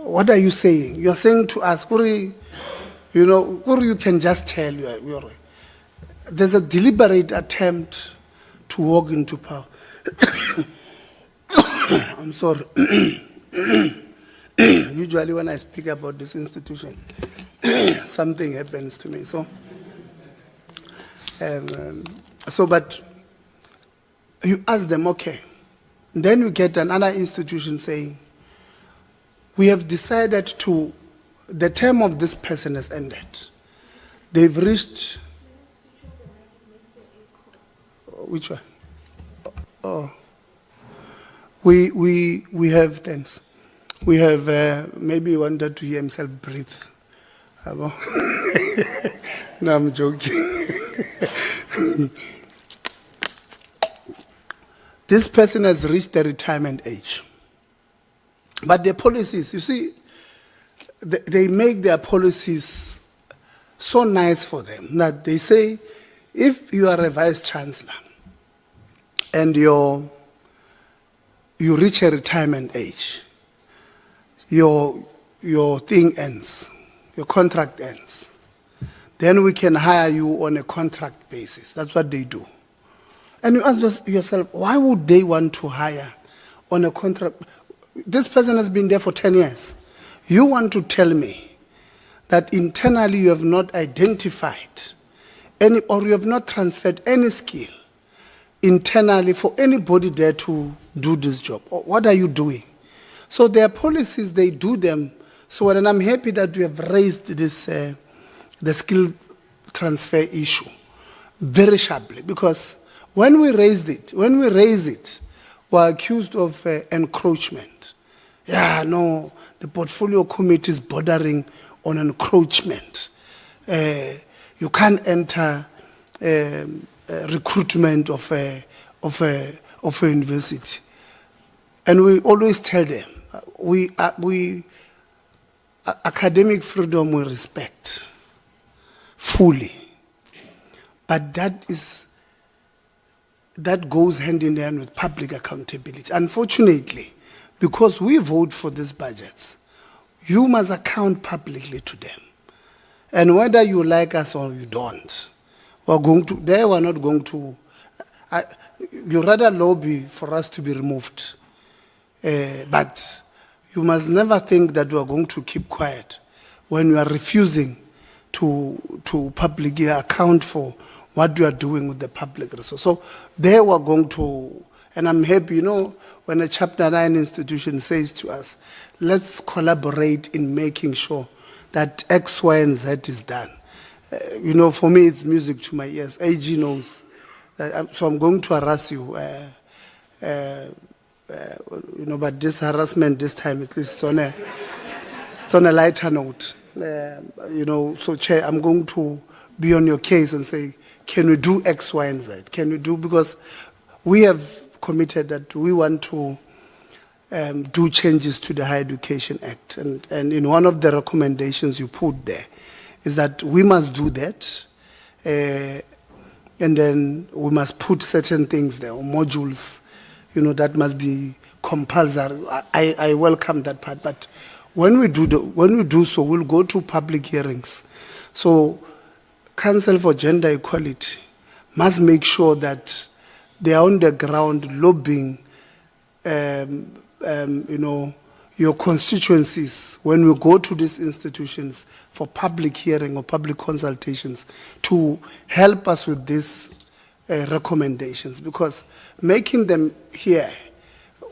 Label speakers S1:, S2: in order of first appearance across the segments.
S1: What are you saying? You are saying to us, Kuri, Kuri, you can just tell there's a deliberate attempt to walk into power. I'm sorry. Usually when I speak about this institution, something happens to me. But you ask them, okay. Then you get another institution saying, we have decided the term of this person has ended. They've reached, which one? Oh. We have things. We have, maybe he wanted to hear himself breathe. No, I'm joking. This person has reached the retirement age. But their policies, you see, they make their policies so nice for them that they say, if you are a vice chancellor and you reach a retirement age, your thing ends, your contract ends, then we can hire you on a contract basis. That's what they do. And you ask yourself, why would they want to hire on a contract? This person has been there for 10 years. You want to tell me that internally you have not identified any, or you have not transferred any skill internally for anybody there to do this job? What are you doing? So their policies, they do them. So, and I'm happy that we have raised this, the skill transfer issue very sharply, because when we raise it, we're accused of encroachment. Yeah, no, the portfolio committee is bordering on encroachment. You can't enter recruitment of a university. And we always tell them, academic freedom we respect fully, but that goes hand in hand with public accountability. Unfortunately, because we vote for these budgets, you must account publicly to them. And whether you like us or you don't, we're not going to, you rather lobby for us to be removed. But you must never think that we are going to keep quiet when you are refusing to publicly account for what you are doing with the public resource. So they were going to, and I'm happy, when a Chapter 9 institution says to us, let's collaborate in making sure that X, Y, and Z is done. For me, it's music to my ears. AG knows. So I'm going to harass you. But this harassment this time, at least it's on a lighter note. So Chair, I'm going to be on your case and say, can we do X, Y, and Z? Can we do, because we have committed that we want to do changes to the Higher Education Act. And in one of the recommendations you put there is that we must do that. And then we must put certain things there, or modules, that must be compulsory. I welcome that part, but when we do so, we'll go to public hearings. So, Council for Gender Equality must make sure that they are on the ground lobbying, your constituencies when we go to these institutions for public hearing or public consultations to help us with these recommendations, because making them here,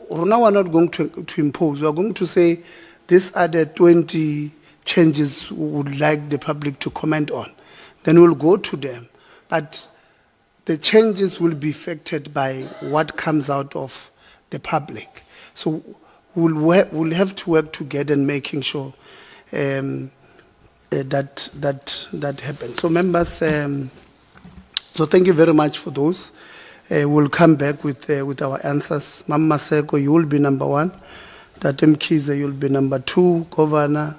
S1: now we're not going to impose. We're going to say these are the 20 changes we would like the public to comment on. Then we'll go to them. But the changes will be affected by what comes out of the public. So we'll have to work together in making sure that happens. So members, so thank you very much for those. We'll come back with our answers. Mama Seko, you will be number 1. Tatem Kiza, you'll be number 2. Governor,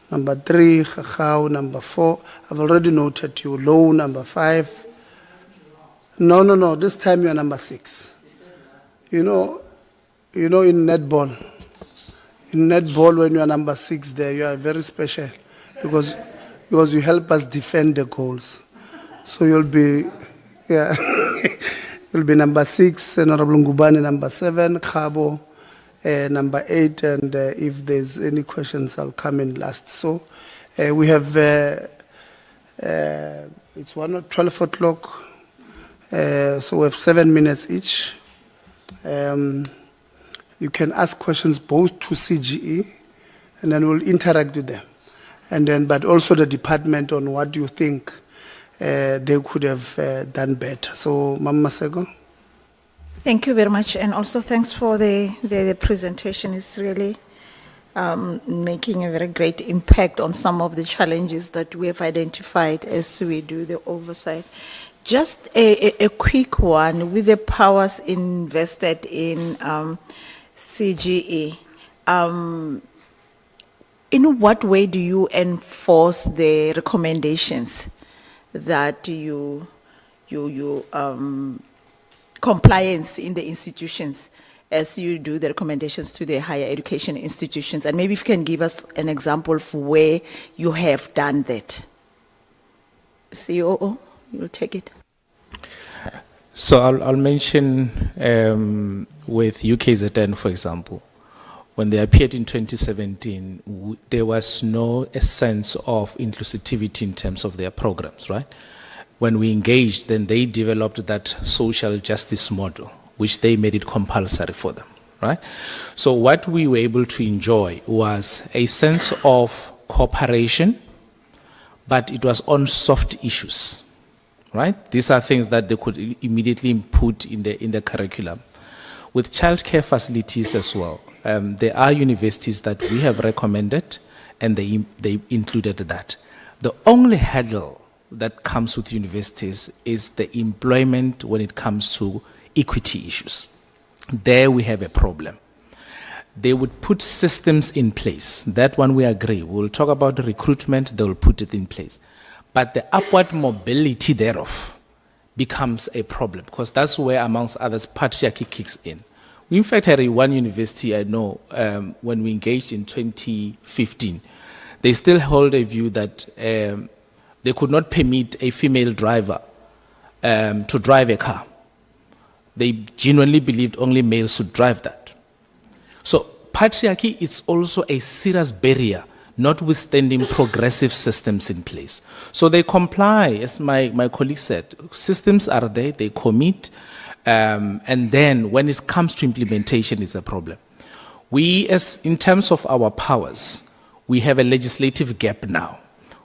S1: number 3. Khao, number 4. I've already noted you. Low, number 5. No. This time you're number 6. In netball, In netball, when you are number 6 there, you are very special because you help us defend the goals. So you'll be, yeah, you'll be number 6, Honorable Ngubane number 7, Khabo number 8, and if there's any questions, I'll come in last. So we have, it's 12 o'clock, so we have 7 minutes each. You can ask questions both to CGE, and then we'll interact with them. And then, but also the department on what you think they could have done better. So, Mama Sego.
S2: Thank you very much, and also thanks for the presentation. It's really making a very great impact on some of the challenges that we have identified as we do the oversight. Just a quick one, with the powers invested in CGE, in what way do you enforce the recommendations that you compliance in the institutions as you do the recommendations to the higher education institutions? And maybe if you can give us an example of where you have done that. COO, you'll take it.
S3: So I'll mention with UKZN, for example, when they appeared in 2017, there was no sense of inclusivity in terms of their programs, right? When we engaged, then they developed that social justice model, which they made it compulsory for them, right? So what we were able to enjoy was a sense of cooperation, but it was on soft issues, right? These are things that they could immediately put in the curriculum. With childcare facilities as well, there are universities that we have recommended, and they included that. The only hurdle that comes with universities is the employment when it comes to equity issues. There we have a problem. They would put systems in place. That one we agree. We'll talk about the recruitment, they will put it in place. But the upward mobility thereof becomes a problem, because that's where, amongst others, patriarchy kicks in. We, in fact, had one university I know, when we engaged in 2015, they still hold a view that they could not permit a female driver to drive a car. They genuinely believed only males should drive that. So patriarchy is also a serious barrier, notwithstanding progressive systems in place. So they comply, as my colleague said, systems are there, they commit, and then when it comes to implementation, it's a problem. We, in terms of our powers, we have a legislative gap now,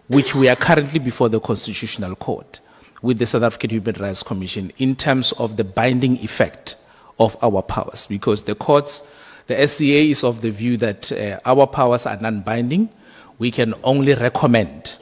S3: which we are currently before the Constitutional Court with the South African Human Rights Commission in terms of the binding effect of our powers, because the courts, the SCA is of the view that our powers are non-binding. We can only recommend.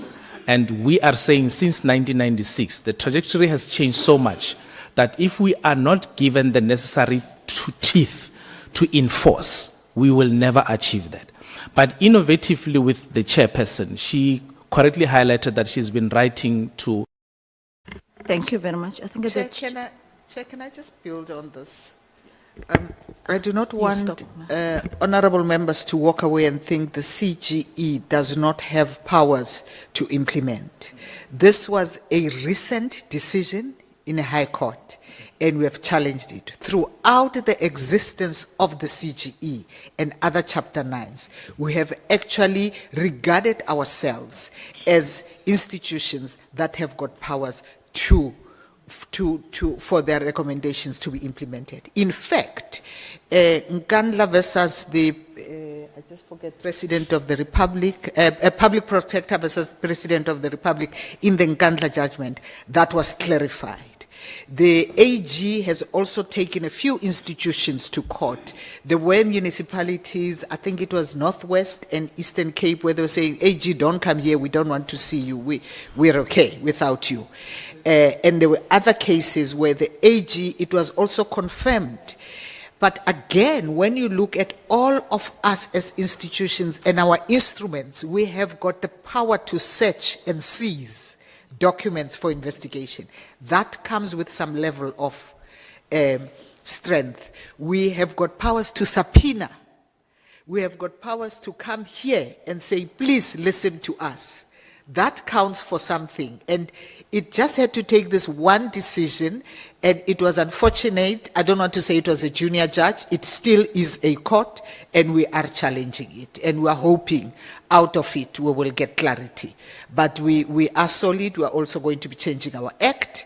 S3: And we are saying since 1996, the trajectory has changed so much that if we are not given the necessary teeth to enforce, we will never achieve that. But innovatively with the chairperson, she correctly highlighted that she's been writing to...
S2: Thank you very much. I think
S4: Chair, can I just build on this? I do not want honorable members to walk away and think the CGE does not have powers to implement. This was a recent decision in a high court, and we have challenged it. Throughout the existence of the CGE and other Chapter 9s, we have actually regarded ourselves as institutions that have got powers for their recommendations to be implemented. In fact, Nkandla versus the, I just forget, President of the Republic, Public Protector versus President of the Republic, in the Nkandla judgment, that was clarified. The AG has also taken a few institutions to court. There were municipalities, I think it was Northwest and Eastern Cape, where they were saying, AG, don't come here, we don't want to see you, we're okay without you. And there were other cases where the AG, it was also confirmed. But again, when you look at all of us as institutions and our instruments, we have got the power to search and seize documents for investigation. That comes with some level of strength. We have got powers to subpoena. We have got powers to come here and say, please listen to us. That counts for something. And it just had to take this one decision, and it was unfortunate. I don't want to say it was a junior judge. It still is a court, and we are challenging it. And we are hoping out of it we will get clarity. But we are solid. We are also going to be changing our act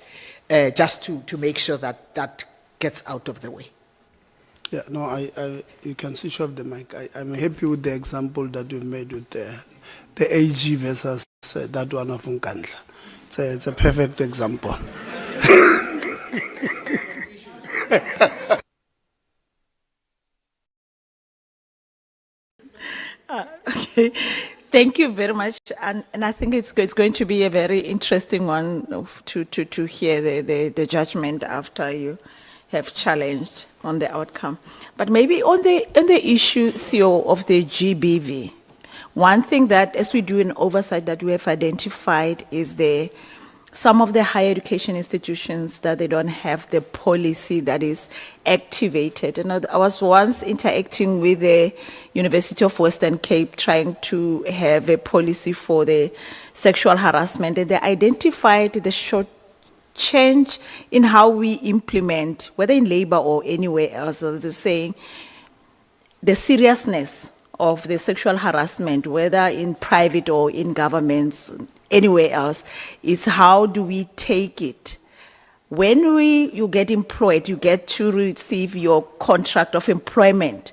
S4: just to make sure that that gets out of the way.
S1: Yeah, no, you can switch off the mic. I'm happy with the example that you've made with the AG versus that one of Nkandla. It's a perfect example.
S2: Okay, thank you very much. And I think it's going to be a very interesting one to hear the judgment after you have challenged on the outcome. But maybe on the issue, CEO, of the GBV, one thing that, as we do an oversight, that we have identified is some of the higher education institutions that they don't have the policy that is activated. And I was once interacting with the University of Western Cape trying to have a policy for the sexual harassment, and they identified the short change in how we implement, whether in labor or anywhere else. They're saying the seriousness of the sexual harassment, whether in private or in governments, anywhere else, is how do we take it? When you get employed, you get to receive your contract of employment.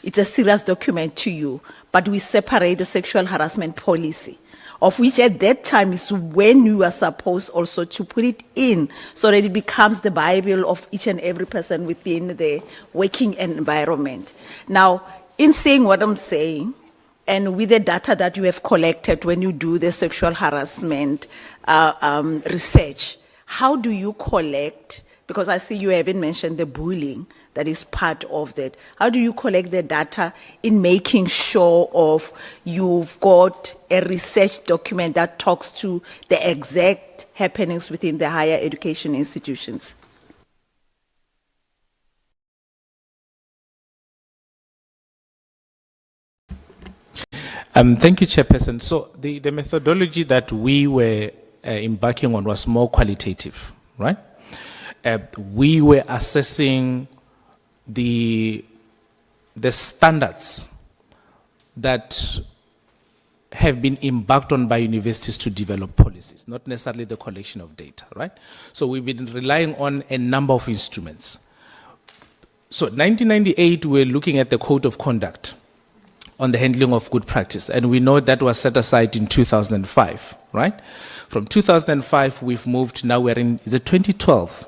S2: It's a serious document to you, but we separate the sexual harassment policy, of which at that time is when you are supposed also to put it in so that it becomes the Bible of each and every person within the working environment. Now, in saying what I'm saying, and with the data that you have collected when you do the sexual harassment research, how do you collect, because I see you haven't mentioned the bullying that is part of that. How do you collect the data in making sure of you've got a research document that talks to the exact happenings within the higher education institutions?
S3: Thank you, Chairperson. So the methodology that we were embarking on was more qualitative, right? We were assessing the standards that have been embarked on by universities to develop policies, not necessarily the collection of data, right? So we've been relying on a number of instruments. So 1998, we're looking at the Code of Conduct on the handling of good practice, and we know that was set aside in 2005, right? From 2005, we've moved, now we're in, is it 2012?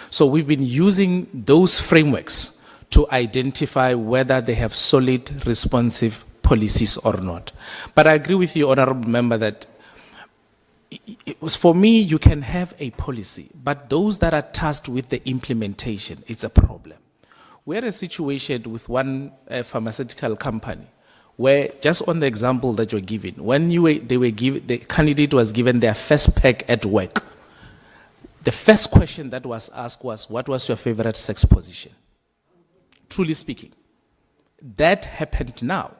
S3: So we've been using those frameworks to identify whether they have solid, responsive policies or not. But I agree with you, Honorable Member, that it was, for me, you can have a policy, but those that are tasked with the implementation, it's a problem. We had a situation with one pharmaceutical company where, just on the example that you're giving, when the candidate was given their first pack at work, the first question that was asked was, what was your favorite sex position? Truly speaking, that happened now.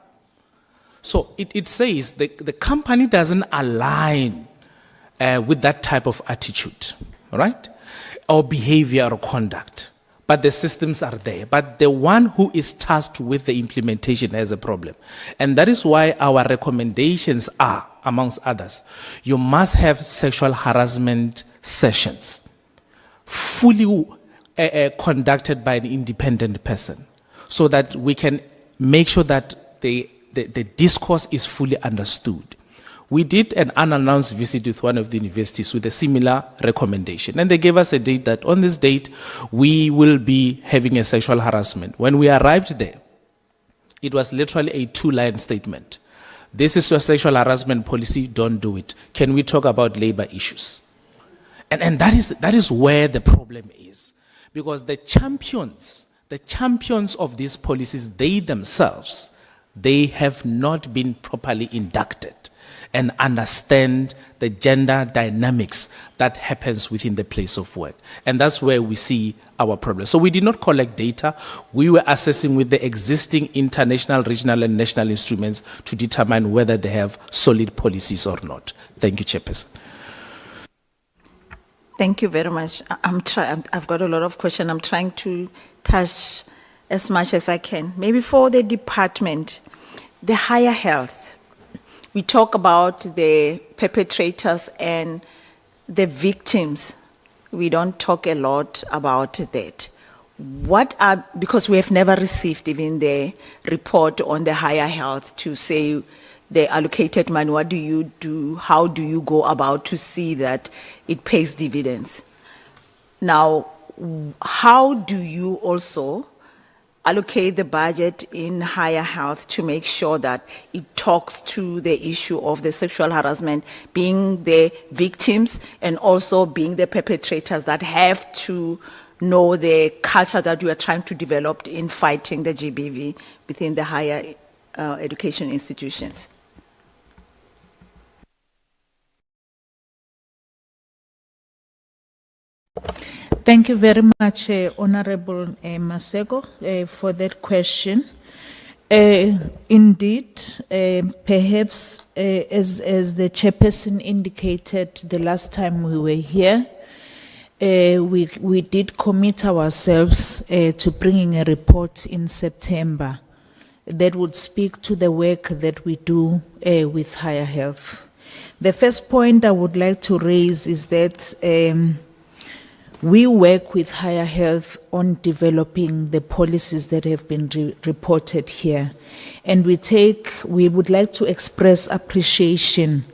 S3: So it says the company doesn't align with that type of attitude, right? Or behavior or conduct. But the systems are there. But the one who is tasked with the implementation has a problem. And that is why our recommendations are, amongst others, you must have sexual harassment sessions fully conducted by an independent person, so that we can make sure that the discourse is fully understood. We did an unannounced visit with one of the universities with a similar recommendation, and they gave us a date that on this date we will be having a sexual harassment. When we arrived there, it was literally a 2-line statement. This is your sexual harassment policy, don't do it. Can we talk about labor issues? And that is where the problem is, because the champions of these policies, they themselves, they have not been properly inducted. and understand the gender dynamics that happens within the place of work. And that's where we see our problem. So we did not collect data. We were assessing with the existing international, regional, and national instruments to determine whether they have solid policies or not. Thank you, Chairperson.
S2: Thank you very much. I've got a lot of questions. I'm trying to touch as much as I can. Maybe for the department, the higher health. We talk about the perpetrators and the victims. We don't talk a lot about that. Because we have never received even the report on the higher health to say the allocated money, what do you do, how do you go about to see that it pays dividends? Now, how do you also allocate the budget in higher health to make sure that it talks to the issue of the sexual harassment, being the victims and also being the perpetrators that have to know the culture that we are trying to develop in fighting the GBV within the higher education institutions?
S5: Thank you very much, Honorable Masego, for that question. Indeed, perhaps as the chairperson indicated the last time we were here, we did commit ourselves to bringing a report in September that would speak to the work that we do with higher health. The first point I would like to raise is that we work with higher health on developing the policies that have been reported here. And we would like to express appreciation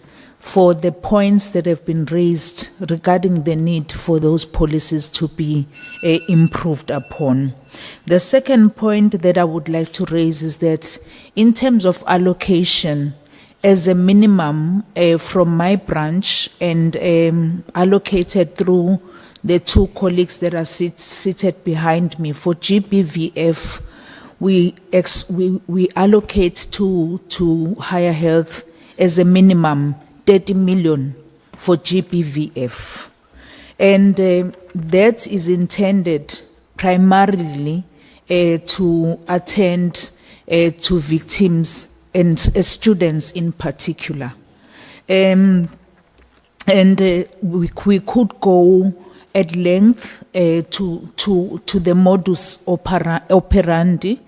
S5: for the points that have been raised regarding the need for those policies to be improved upon. The second point that I would like to raise is that in terms of allocation, as a minimum from my branch and allocated through the two colleagues that are seated behind me, for GBVF, we allocate to higher health as a minimum 30 million for GBVF. And that is intended primarily to attend to victims and students in particular. And we could go at length to the modus operandi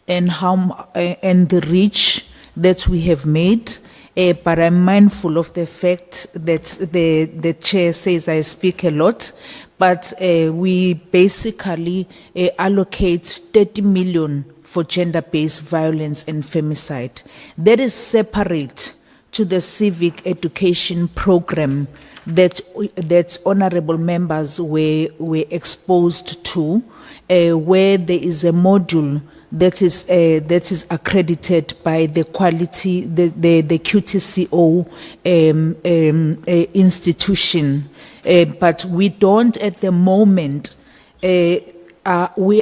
S5: and the reach that we have made. But I'm mindful of the fact that the chair says I speak a lot, but we basically allocate 30 million for gender-based violence and femicide. That is separate to the civic education program that honorable members were exposed to, where there is a module that is accredited by the quality, the QTCO institution, but we don't at the moment. We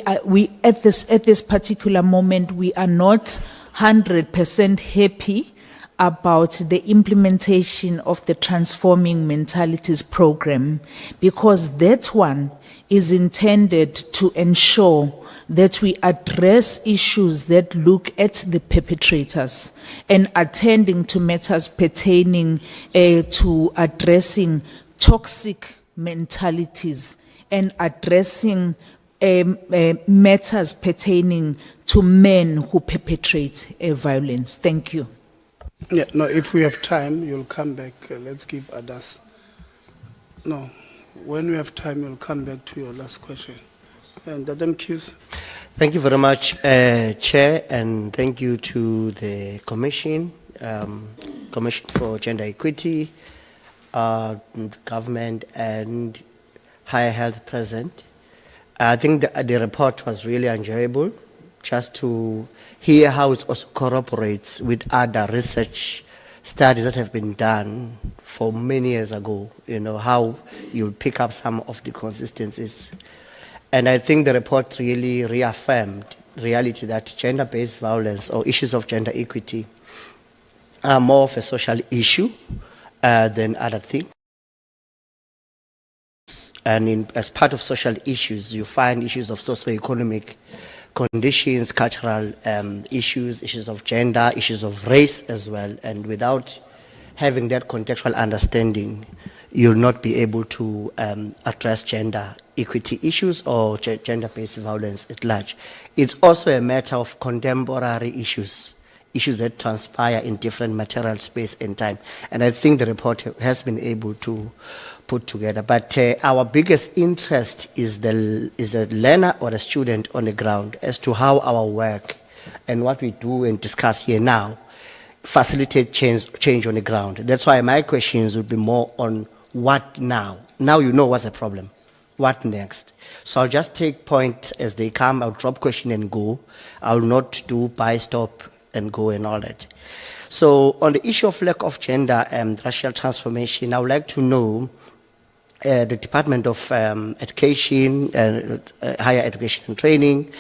S5: at this particular moment we are not 100% happy about the implementation of the Transforming Mentalities program, because that one is intended to ensure that we address issues that look at the perpetrators and attending to matters pertaining to addressing toxic mentalities and addressing matters pertaining to men who perpetrate violence. Thank you.
S1: Yeah, no, if we have time, you'll come back. Let's give others. No, when we have time, you'll come back to your last question. And Madam Hughes.
S6: Thank you very much, Chair, and thank you to the Commission, Commission for Gender Equity, government, and Higher Health present. I think the report was really enjoyable, just to hear how it also corroborates with other research studies that have been done for many years ago, how you'll pick up some of the consistencies. And I think the report really reaffirmed the reality that gender-based violence or issues of gender equity are more of a social issue than other things. And as part of social issues, you find issues of socioeconomic conditions, cultural issues of gender, issues of race as well. And without having that contextual understanding, you'll not be able to address gender equity issues or gender-based violence at large. It's also a matter of contemporary issues that transpire in different material space and time. And I think the report has been able to put together. But our biggest interest is the learner or the student on the ground as to how our work and what we do and discuss here now facilitate change on the ground. That's why my questions would be more on what now. Now you know what's the problem. What next? So I'll just take points as they come. I'll drop question and go. I'll not do buy, stop, and go and all that. So on the issue of lack of gender and racial transformation, I would like to know the Department of Education, Higher Education and Training,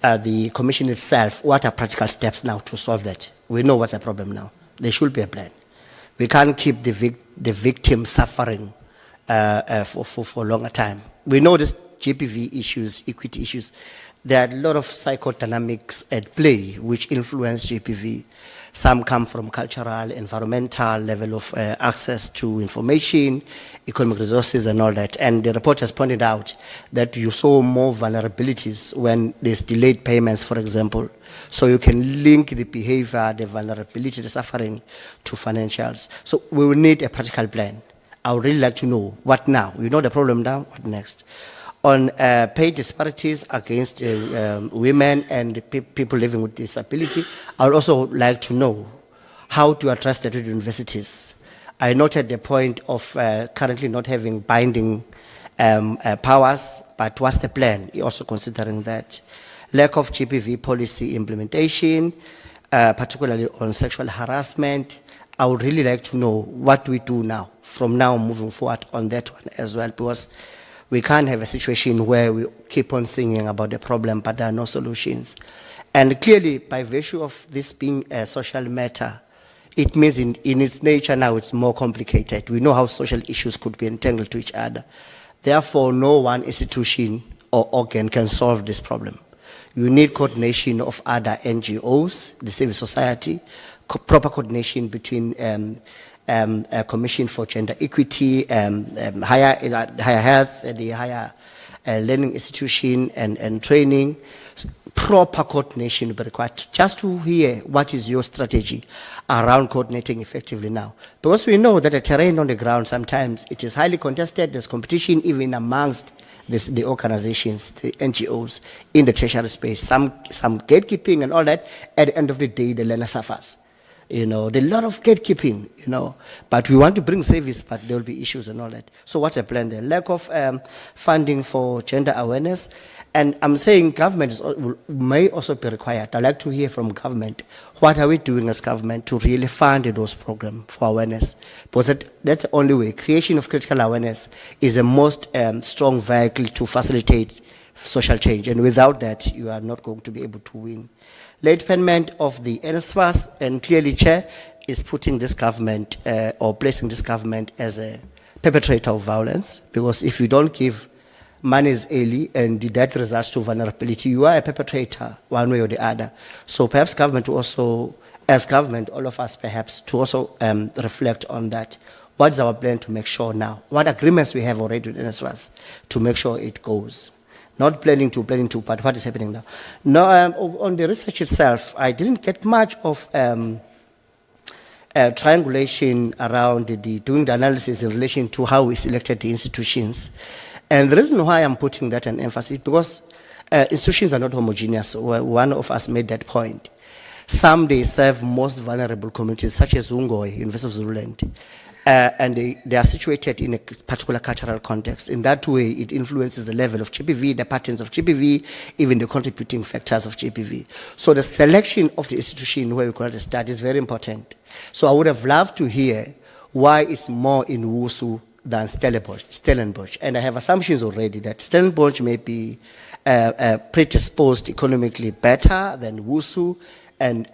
S6: the Commission itself, what are practical steps now to solve that? We know what's the problem now. There should be a plan. We can't keep the victim suffering for a longer time. We know this GPV issues, equity issues. There are a lot of psychodynamics at play which influence GPV. Some come from cultural, environmental level of access to information, economic resources and all that. And the report has pointed out that you saw more vulnerabilities when there's delayed payments, for example. So you can link the behavior, the vulnerability, the suffering to financials. So we will need a practical plan. I would really like to know what now. We know the problem now, what next? On pay disparities against women and people living with disability, I would also like to know how to address that at universities. I noted the point of currently not having binding powers, but what's the plan? Also considering that lack of GPV policy implementation, particularly on sexual harassment. I would really like to know what we do now, from now moving forward on that one as well, because we can't have a situation where we keep on singing about the problem, but there are no solutions. And clearly, by virtue of this being a social matter, it means in its nature now it's more complicated. We know how social issues could be entangled to each other. Therefore, no one institution or organ can solve this problem. You need coordination of other NGOs, the civil society, proper coordination between a Commission for Gender Equity, higher health, the higher learning institution and training. Proper coordination will be required just to hear what is your strategy around coordinating effectively now. Because we know that the terrain on the ground sometimes it is highly contested, there's competition even amongst the organizations, the NGOs in the tertiary space, some gatekeeping and all that. At the end of the day, the learner suffers. You know, there's a lot of gatekeeping, you know, but we want to bring service, but there will be issues and all that. So what's the plan there? Lack of funding for gender awareness. And I'm saying government may also be required. I'd like to hear from government, what are we doing as government to really fund those programs for awareness? Because that's the only way. Creation of critical awareness is the most strong vehicle to facilitate social change. And without that, you are not going to be able to win. Late payment of the NSFAS, and clearly Chair is putting this government or placing this government as a perpetrator of violence, because if you don't give monies early and that results to vulnerability, you are a perpetrator one way or the other. So perhaps government also, as government, all of us perhaps to also reflect on that. What is our plan to make sure now? What agreements we have already with NSFAS to make sure it goes? Not planning to, but what is happening now? No, on the research itself, I didn't get much of triangulation around doing the analysis in relation to how we selected the institutions. And the reason why I'm putting that an emphasis, because institutions are not homogeneous. One of us made that point. Some, they serve most vulnerable communities, such as Ungoy, University of Zululand. And they are situated in a particular cultural context. In that way, it influences the level of GPV, the patterns of GPV, even the contributing factors of GPV. So the selection of the institution where we call it a start is very important. So I would have loved to hear why it's more in WUSU than Stellenbosch. And I have assumptions already that Stellenbosch may be predisposed economically better than WUSU, And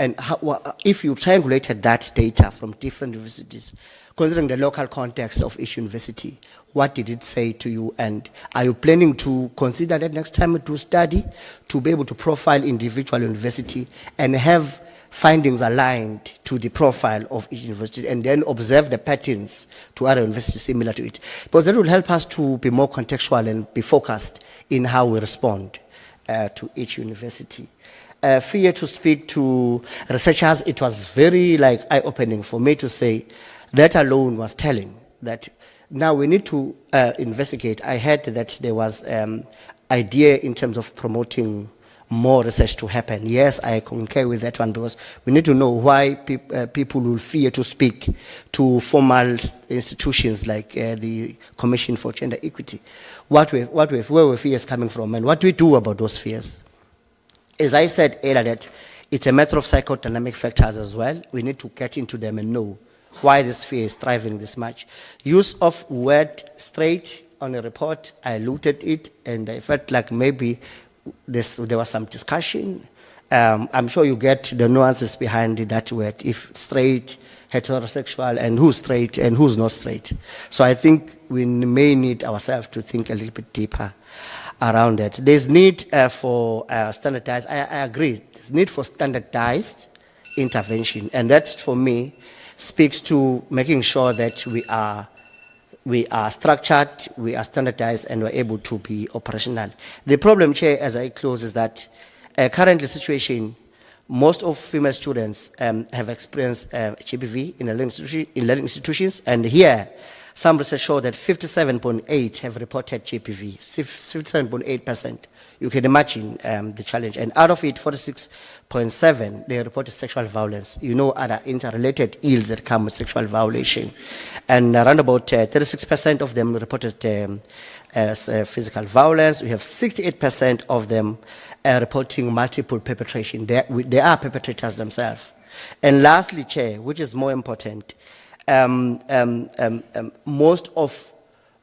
S6: if you triangulated that data from different universities, considering the local context of each university, what did it say to you? And are you planning to consider that next time to study, to be able to profile individual university and have findings aligned to the profile of each university, and then observe the patterns to other universities similar to it? Because that will help us to be more contextual and be focused in how we respond to each university. Fear to speak to researchers, it was very eye-opening for me to say that alone was telling that now we need to investigate. I heard that there was idea in terms of promoting more research to happen. Yes, I concur with that one, because we need to know why people will fear to speak to formal institutions like the Commission for Gender Equity. Where were fears coming from, and what do we do about those fears? As I said earlier, that it's a matter of psychodynamic factors as well. We need to get into them and know why this fear is driving this much. Use of word straight on a report, I looked at it and I felt like maybe there was some discussion. I'm sure you get the nuances behind that word, if straight, heterosexual, and who's straight and who's not straight. So I think we may need ourselves to think a little bit deeper around that. There's need for standardized, I agree, there's need for standardized intervention, and that for me speaks to making sure that we are structured, we are standardized, and we're able to be operational. The problem, Chair, as I close, is that currently situation, most of female students have experienced GBV in learning institutions, and here some research show that 57.8 have reported GBV, 57.8%. You can imagine the challenge. And out of it, 46.7, they reported sexual violence. You know, other interrelated ills that come with sexual violation. And around about 36% of them reported physical violence. We have 68% of them reporting multiple perpetration. They are perpetrators themselves. And lastly, Chair, which is more important, most of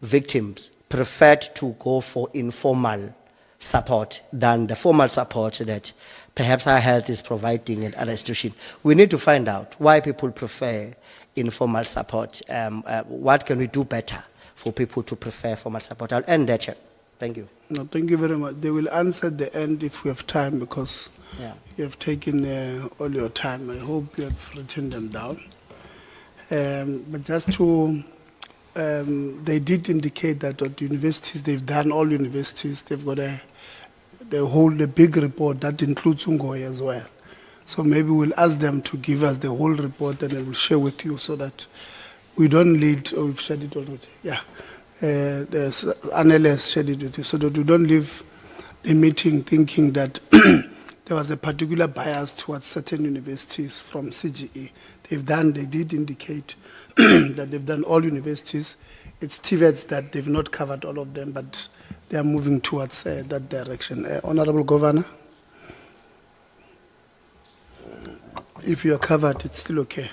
S6: victims preferred to go for informal support than the formal support that perhaps our health is providing in other institutions. We need to find out why people prefer informal support. What can we do better for people to prefer formal support? I'll end there, Chair. Thank you.
S1: No, thank you very much. They will answer at the end if we have time, because you have taken all your time. I hope you have written them down. But just to, they did indicate that at universities, they've done all universities, they've got they hold a big report that includes Ungoy as well. So maybe we'll ask them to give us the whole report and I will share with you so that we don't lead, or we've shared it already. Yeah. There's analysts shared it with you, so that we don't leave the meeting thinking that there was a particular bias towards certain universities from CGE. They did indicate that they've done all universities. It's TVETs that they've not covered all of them, but they are moving towards that direction. Honorable Governor, if you are covered, it's still okay.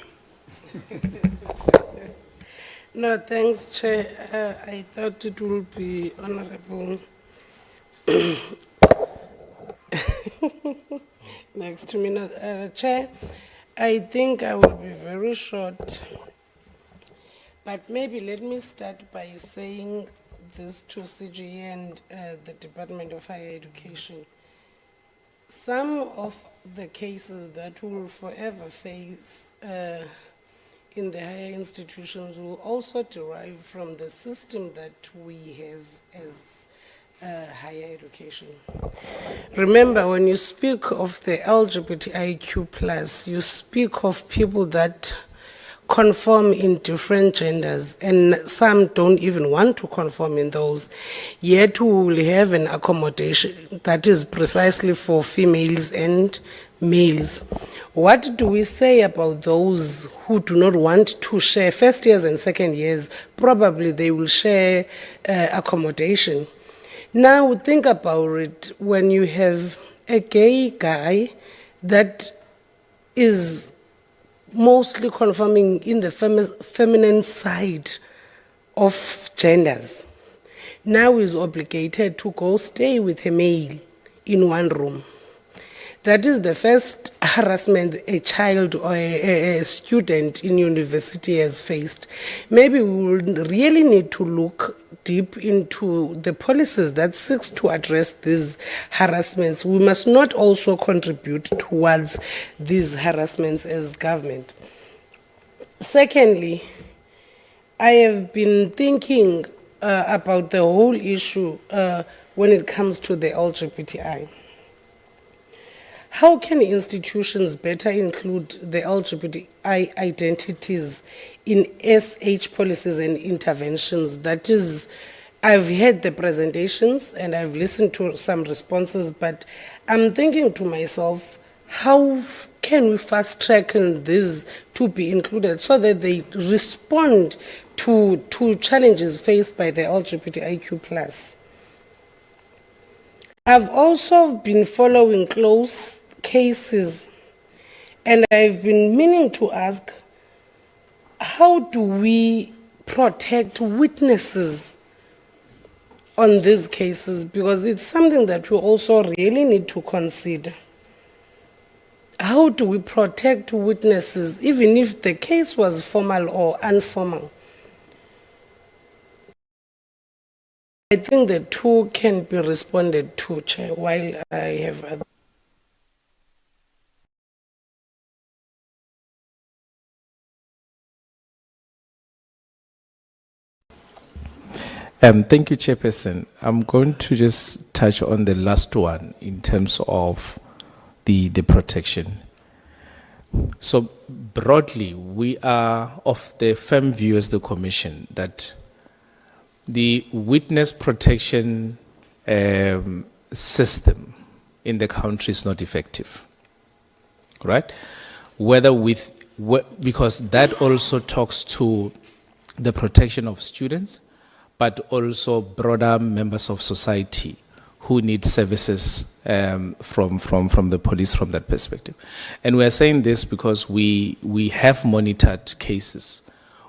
S7: No, thanks, Chair. I thought it would be honorable. Next to me, Chair. I think I will be very short, but maybe let me start by saying this to CGE and the Department of Higher Education. Some of the cases that we will forever face in the higher institutions will also derive from the system that we have as higher education. Remember, when you speak of the LGBTIQ+, you speak of people that conform in different genders, and some don't even want to conform in those. Yet we will have an accommodation that is precisely for females and males. What do we say about those who do not want to share? First years and second years, probably they will share accommodation. Now think about it, when you have a gay guy that is mostly conforming in the feminine side of genders, now is obligated to go stay with a male in one room. That is the first harassment a child or a student in university has faced. Maybe we will really need to look deep into the policies that seeks to address these harassments. We must not also contribute towards these harassments as government. Secondly, I have been thinking about the whole issue when it comes to the LGBTI. How can institutions better include the LGBTI identities in SH policies and interventions? That is, I've heard the presentations and I've listened to some responses, but I'm thinking to myself, how can we fast track this to be included so that they respond to challenges faced by the LGBTIQ+. I've also been following close cases, and I've been meaning to ask, how do we protect witnesses on these cases? Because it's something that we also really need to consider. How do we protect witnesses, even if the case was formal or informal? I think the two can be responded to, Chair, while I have other.
S3: Thank you, Chairperson. I'm going to just touch on the last one in terms of the protection. So broadly, we are of the firm view as the Commission that the witness protection system in the country is not effective, right? Because that also talks to the protection of students, but also broader members of society who need services from the police from that perspective. And we are saying this because we have monitored cases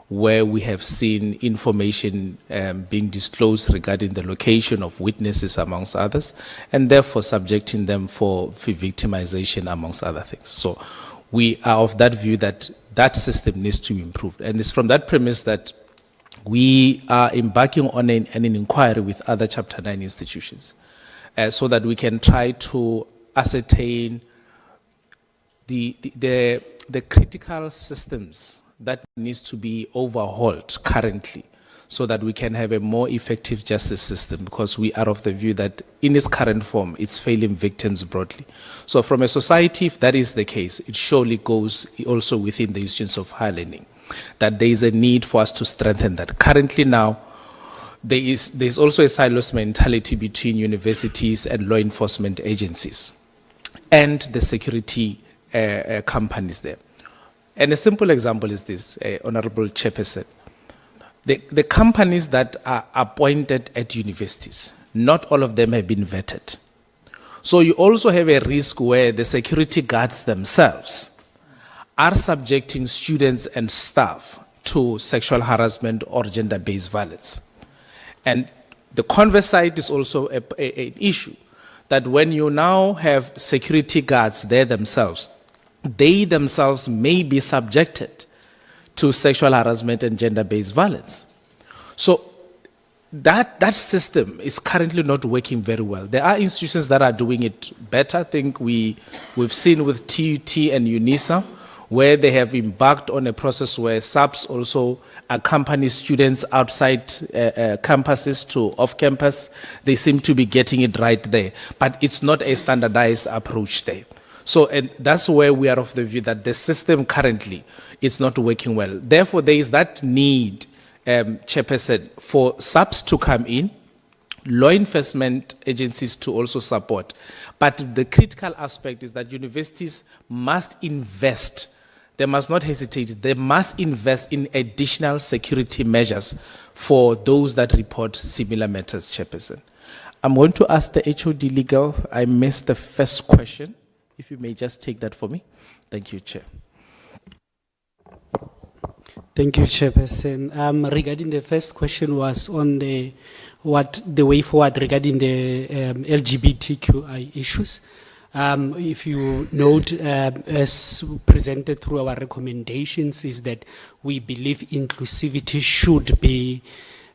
S3: where we have seen information being disclosed regarding the location of witnesses, amongst others, and therefore subjecting them for victimization, amongst other things. So we are of that view that that system needs to be improved. And it's from that premise that we are embarking on an inquiry with other Chapter 9 institutions so that we can try to ascertain the critical systems that needs to be overhauled currently so that we can have a more effective justice system, because we are of the view that in its current form, it's failing victims broadly. So from a society, if that is the case, it surely goes also within the institutions of higher learning, that there is a need for us to strengthen that. Currently now, there's also a silos mentality between universities and law enforcement agencies and the security companies there. And a simple example is this, Honorable Chairperson. The companies that are appointed at universities, not all of them have been vetted. So you also have a risk where the security guards themselves are subjecting students and staff to sexual harassment or gender-based violence. And the converse side is also an issue, that when you now have security guards there themselves, they themselves may be subjected to sexual harassment and gender-based violence. So that system is currently not working very well. There are institutions that are doing it better. I think we've seen with TUT and UNISA, where they have embarked on a process where SAPS also accompany students outside campuses to off-campus. They seem to be getting it right there, but it's not a standardized approach there. So, and that's where we are of the view that the system currently is not working well. Therefore, there is that need, Chairperson, for SAPS to come in, law enforcement agencies to also support. But the critical aspect is that universities must invest. They must not hesitate. They must invest in additional security measures for those that report similar matters, Chairperson. I'm going to ask the HOD Legal. I missed the first question. If you may just take that for me. Thank you, Chair.
S8: Thank you, Chairperson. Regarding the first question was on the way forward regarding the LGBTQI issues. If you note, as presented through our recommendations, is that we believe inclusivity should be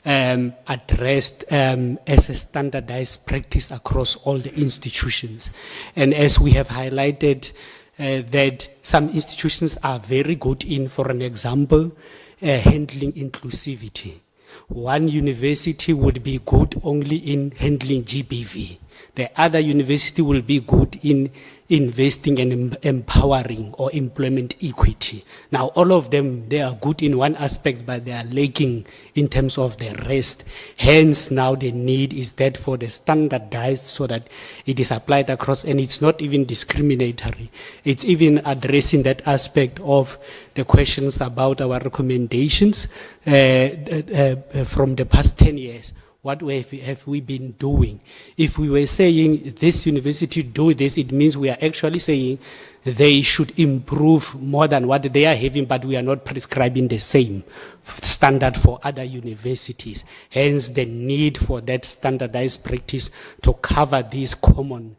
S8: addressed as a standardized practice across all the institutions. And as we have highlighted, that some institutions are very good in, for an example, handling inclusivity. One university would be good only in handling GBV. The other university will be good in investing and empowering or employment equity. Now, all of them, they are good in one aspect, but they are lacking in terms of the rest. Hence, now the need is that for the standardized so that it is applied across, and it's not even discriminatory. It's even addressing that aspect of the questions about our recommendations from the past 10 years. What have we been doing? If we were saying this university do this, it means we are actually saying they should improve more than what they are having, but we are not prescribing the same standard for other universities. Hence the need for that standardized practice to cover these common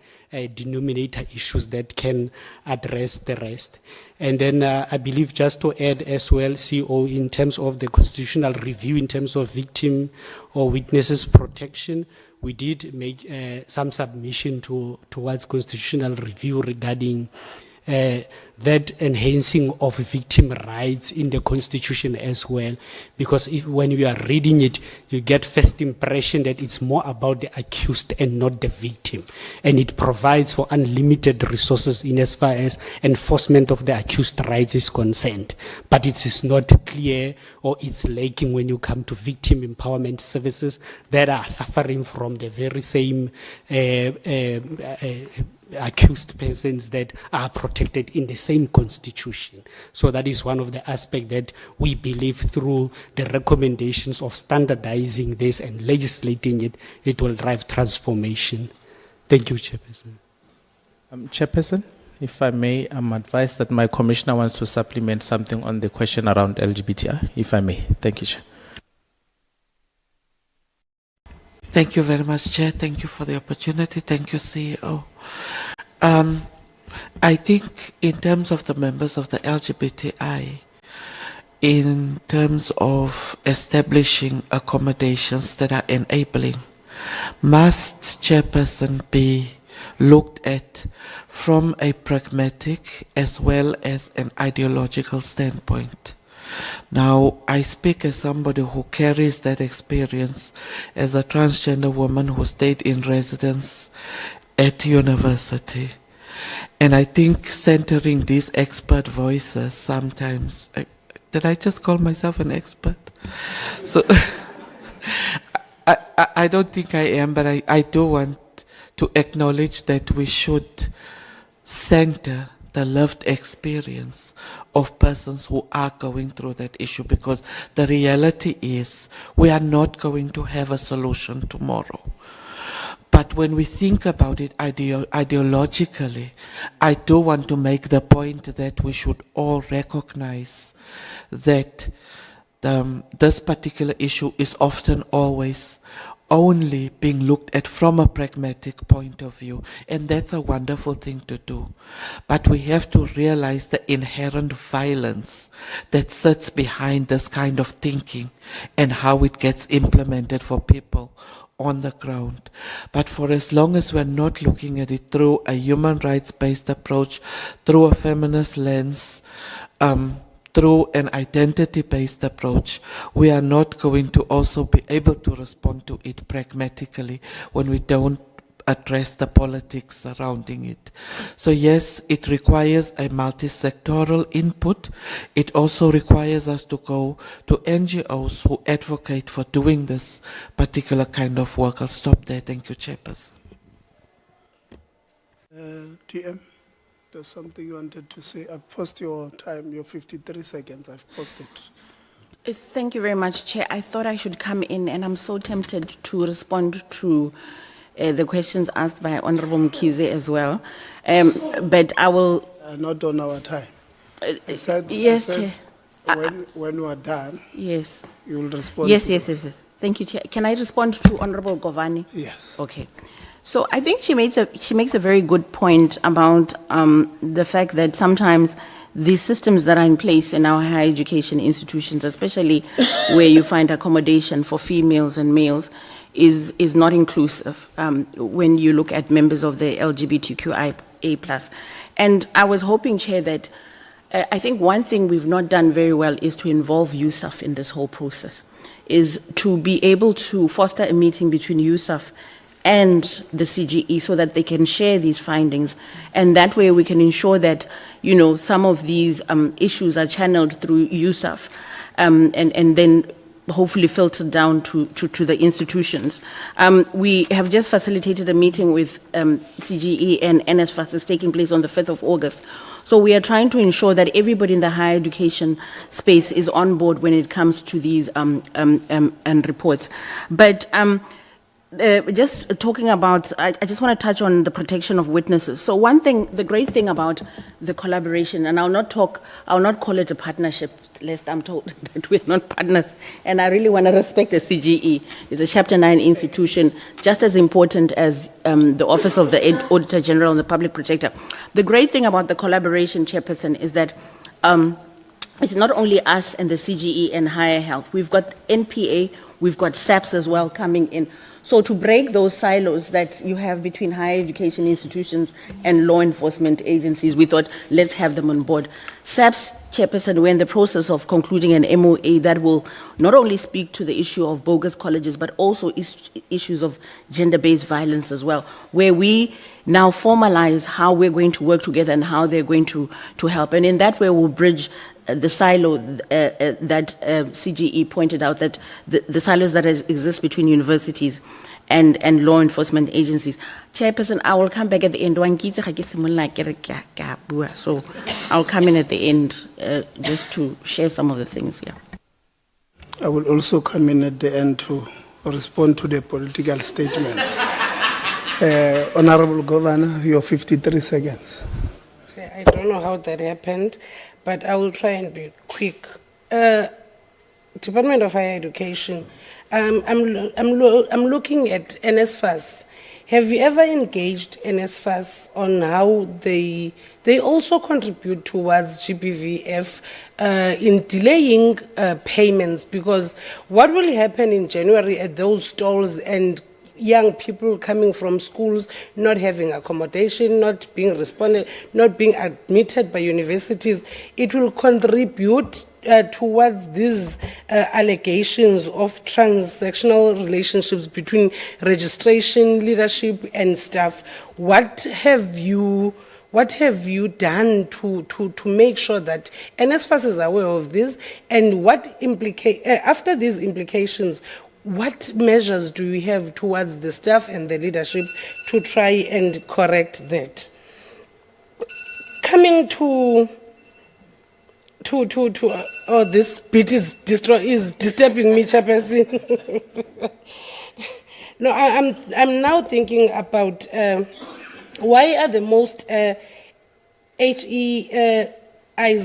S8: denominator issues that can address the rest. And then I believe just to add as well, CO, in terms of the constitutional review, in terms of victim or witnesses protection, we did make some submission towards constitutional review regarding that enhancing of victim rights in the Constitution as well. Because when you are reading it, you get first impression that it's more about the accused and not the victim. And it provides for unlimited resources in as far as enforcement of the accused rights is concerned. But it is not clear, or it's lacking when you come to victim empowerment services that are suffering from the very same accused persons that are protected in the same constitution. So that is one of the aspects that we believe through the recommendations of standardizing this and legislating it, it will drive transformation. Thank you, Chairperson.
S3: Chairperson, if I may, I'm advised that my commissioner wants to supplement something on the question around LGBTI, if I may. Thank you, Chair.
S9: Thank you very much, Chair. Thank you for the opportunity. Thank you, CEO. I think in terms of the members of the LGBTI, in terms of establishing accommodations that are enabling, must, Chairperson, be looked at from a pragmatic as well as an ideological standpoint. Now, I speak as somebody who carries that experience as a transgender woman who stayed in residence at university. And I think centering these expert voices sometimes, did I just call myself an expert? So, I don't think I am, but I do want to acknowledge that we should center the lived experience of persons who are going through that issue, because the reality is we are not going to have a solution tomorrow. But when we think about it ideologically, I do want to make the point that we should all recognize that this particular issue is often always only being looked at from a pragmatic point of view, and that's a wonderful thing to do. But we have to realize the inherent violence that sits behind this kind of thinking and how it gets implemented for people on the ground. But for as long as we're not looking at it through a human rights-based approach, through a feminist lens, through an identity-based approach, we are not going to also be able to respond to it pragmatically when we don't address the politics surrounding it. So yes, it requires a multi-sectoral input. It also requires us to go to NGOs who advocate for doing this particular kind of work. I'll stop there. Thank you, Chairperson.
S1: TM, there's something you wanted to say. I've paused your time, your 53 seconds. I've paused it.
S10: Thank you very much, Chair. I thought I should come in, and I'm so tempted to respond to the questions asked by Honorable Mkhize as well. But I will...
S1: Not on our time. I said,
S10: yes, Chair.
S1: When we are done,
S10: Yes.
S1: you will respond.
S10: Yes,
S1: to
S10: yes, yes, yes. Thank you, Chair. Can I respond to Honorable Govani?
S1: Yes.
S10: Okay. So I think she makes a very good point about the fact that sometimes the systems that are in place in our higher education institutions, especially where you find accommodation for females and males, is not inclusive when you look at members of the LGBTQIA+. And I was hoping, Chair, that I think one thing we've not done very well is to involve USAF in this whole process, is to be able to foster a meeting between USAF and the CGE so that they can share these findings. And that way we can ensure that, you know, some of these issues are channeled through USAF and then hopefully filtered down to the institutions. We have just facilitated a meeting with CGE and NSFAS is taking place on the 5th of August. So we are trying to ensure that everybody in the higher education space is on board when it comes to these and reports. But just talking about, I just want to touch on the protection of witnesses. So one thing, the great thing about the collaboration, and I'll not call it a partnership, lest I'm told that we're not partners, and I really want to respect the CGE. It's a Chapter 9 institution, just as important as the Office of the Auditor General and the Public Protector. The great thing about the collaboration, Chairperson, is that it's not only us and the CGE and Higher Health. We've got NPA, we've got SAPS as well coming in. So to break those silos that you have between higher education institutions and law enforcement agencies, we thought, let's have them on board. SAPS, Chairperson, we're in the process of concluding an MOA that will not only speak to the issue of bogus colleges, but also issues of gender-based violence as well, where we now formalize how we're going to work together and how they're going to help. And in that way, we'll bridge the silo that CGE pointed out, that the silos that exist between universities and law enforcement agencies. Chairperson, I will come back at the end. So I'll come in at the end just to share some of the things here.
S1: I will also come in at the end to respond to the political statements. Honorable Governor, your 53 seconds.
S7: I don't know how that happened, but I will try and be quick. Department of Higher Education, I'm looking at NSFAS. Have you ever engaged NSFAS on how they also contribute towards GBVF in delaying payments? Because what will happen in January at those stalls and young people coming from schools not having accommodation, not being admitted by universities, it will contribute towards these allegations of transactional relationships between registration, leadership, and staff. What have you done to make sure that NSFAS is aware of this, and what after these implications, what measures do you have towards the staff and the leadership to try and correct that? Coming to this bit is disturbing me, Chairperson. No, I'm now thinking about why are the most HEIs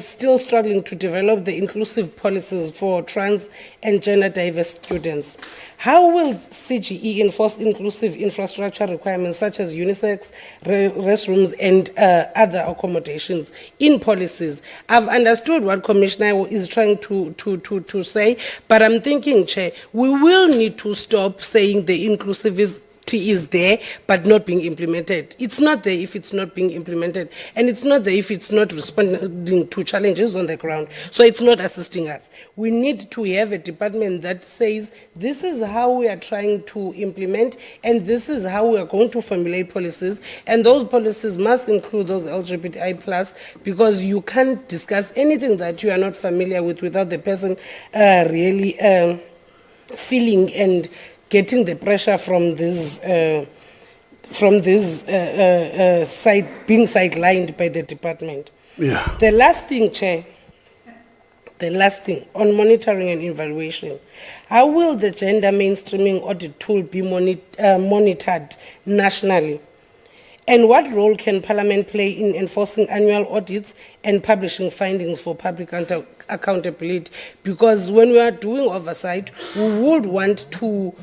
S7: still struggling to develop the inclusive policies for trans and gender diverse students? How will CGE enforce inclusive infrastructure requirements such as unisex restrooms and other accommodations in policies? I've understood what Commissioner is trying to say, but I'm thinking, Chair, we will need to stop saying the inclusivist is there but not being implemented. It's not there if it's not being implemented, and it's not there if it's not responding to challenges on the ground. So it's not assisting us. We need to have a department that says this is how we are trying to implement, and this is how we are going to formulate policies, and those policies must include those LGBTI+, because you can't discuss anything that you are not familiar with without the person really feeling and getting the pressure from this being sidelined by the department.
S1: Yeah.
S7: The last thing, Chair, on monitoring and evaluation. How will the gender mainstreaming audit tool be monitored nationally? And what role can Parliament play in enforcing annual audits and publishing findings for public accountability? Because when we are doing oversight, we would want to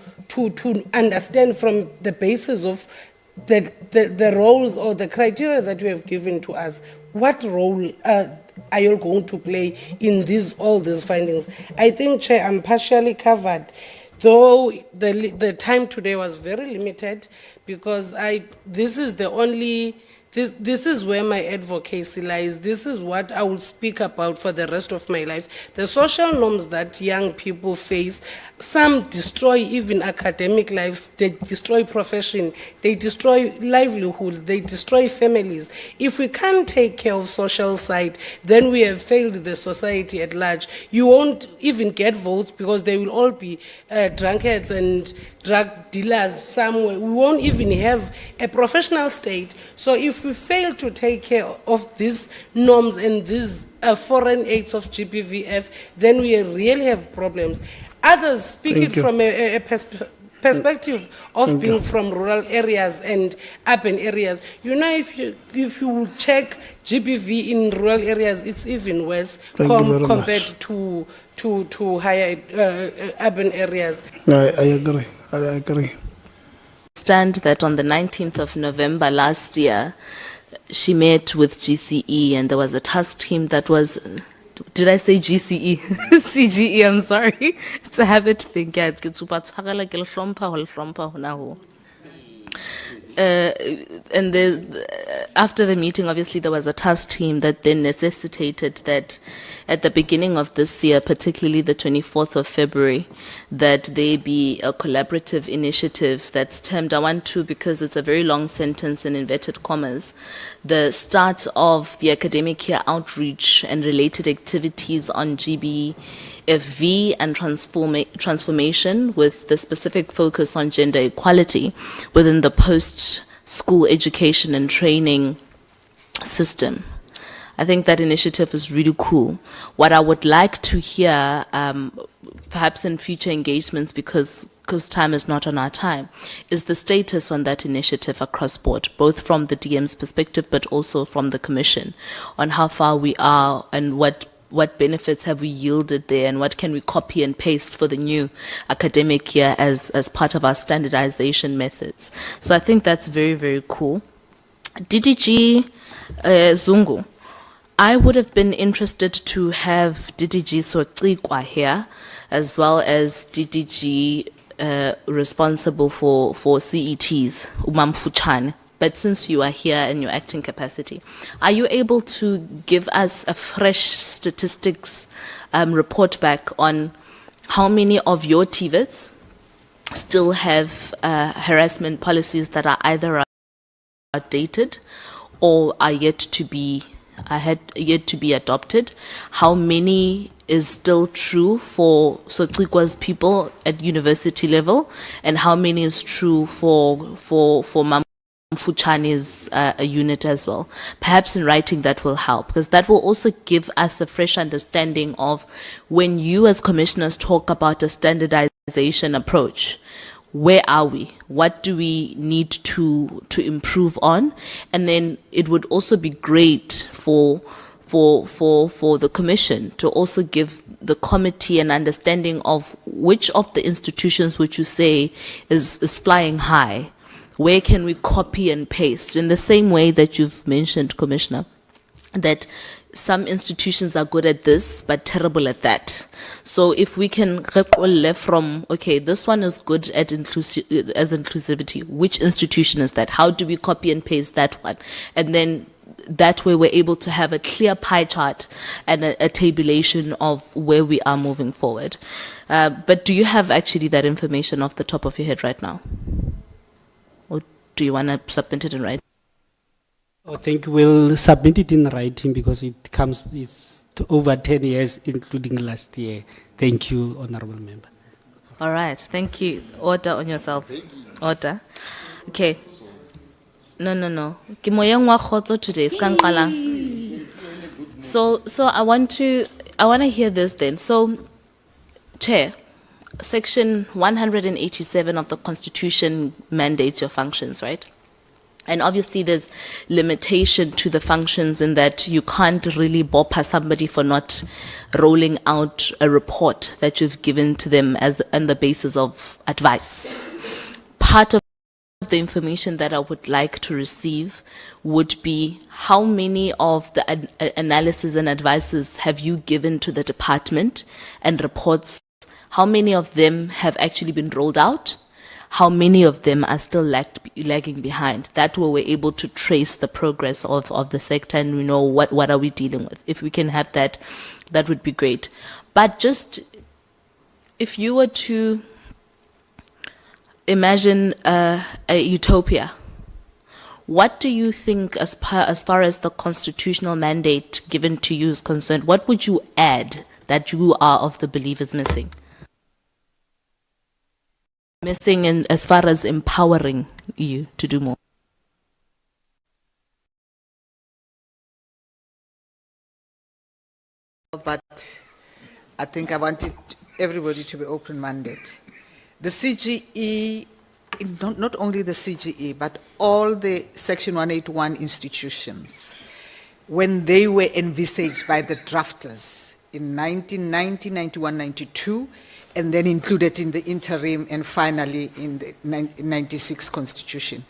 S7: understand from the basis of the roles or the criteria that you have given to us, what role are you going to play in all these findings? I think, Chair, I'm partially covered, though the time today was very limited, because this is the only. This is where my advocacy lies. This is what I will speak about for the rest of my life. The social norms that young people face, some destroy even academic lives, they destroy profession, they destroy livelihood, they destroy families. If we can't take care of social side, then we have failed the society at large. You won't even get votes because they will all be drunkards and drug dealers somewhere. We won't even have a professional state. So if we fail to take care of these norms and these foreign aids of GBVF, then we really have problems. Others speak
S1: Thank
S7: it
S1: you.
S7: from a perspective of being from rural areas and urban areas. You know, if you check GBV in rural areas, it's even worse
S1: Thank you very
S7: compared
S1: much.
S7: to higher urban areas.
S1: No, I agree. I agree.
S11: Understand that on the 19th of November last year, she met with GCE and there was a task team that was, did I say GCE? CGE, I'm sorry. It's a habit thing. Yeah, ke tsupa tshwarela ke le hlompha ho le hlompha hona ho. And after the meeting, obviously, there was a task team that then necessitated that at the beginning of this year, particularly the 24th of February, that there be a collaborative initiative that's termed, I want to, because it's a very long sentence in inverted commas, the start of the academic year outreach and related activities on GBFV and transformation with the specific focus on gender equality within the post-school education and training system. I think that initiative is really cool. What I would like to hear, perhaps in future engagements, because time is not on our time, is the status on that initiative across board, both from the DM's perspective, but also from the Commission, on how far we are and what benefits have we yielded there and what can we copy and paste for the new academic year as part of our standardization methods. So I think that's very, very cool. DDG Zungu, I would have been interested to have DDG Sotikwa here, as well as DDG responsible for CETs, Umamfuchan. But since you are here in your acting capacity, are you able to give us a fresh statistics report back on how many of your TVETs still have harassment policies that are either outdated or are yet to be adopted? How many is still true for Sotikwa's people at university level, and how many is true for Mamfuchani's a unit as well? Perhaps in writing that will help, because that will also give us a fresh understanding of when you as commissioners talk about a standardization approach. Where are we? What do we need to improve on? And then it would also be great for the Commission to also give the committee an understanding of which of the institutions which you say is flying high. Where can we copy and paste? In the same way that you've mentioned, Commissioner, that some institutions are good at this but terrible at that. So if we can left from, okay, this one is good at inclusivity, which institution is that? How do we copy and paste that one? And then that way we're able to have a clear pie chart and a tabulation of where we are moving forward. But do you have actually that information off the top of your head right now? Or do you want to submit it in writing?
S8: I think we'll submit it in writing because it's over 10 years, including last year. Thank you, Honorable Member.
S11: All right, thank you. Order on yourselves. Order. Okay. No. Ke moyeng wa khotso today. Ska nqala. So I want to hear this then. So, Chair, Section 187 of the Constitution mandates your functions, right? And obviously there's limitation to the functions in that you can't really bopper somebody for not rolling out a report that you've given to them on the basis of advice. Part of the information that I would like to receive would be how many of the analysis and advices have you given to the department and reports? How many of them have actually been rolled out? How many of them are still lagging behind? That way we're able to trace the progress of the sector and we know what are we dealing with. If we can have that, that would be great. But just if you were to imagine a utopia, what do you think as far as the constitutional mandate given to you is concerned? What would you add that you are of the belief is missing? Missing in as far as empowering you to do more?
S4: But I think I wanted everybody to be open-minded. The CGE, not only the CGE, but all the Section 181 institutions, when they were envisaged by the drafters in 1990, 91, 92, and then included in the interim and finally in the 96 Constitution,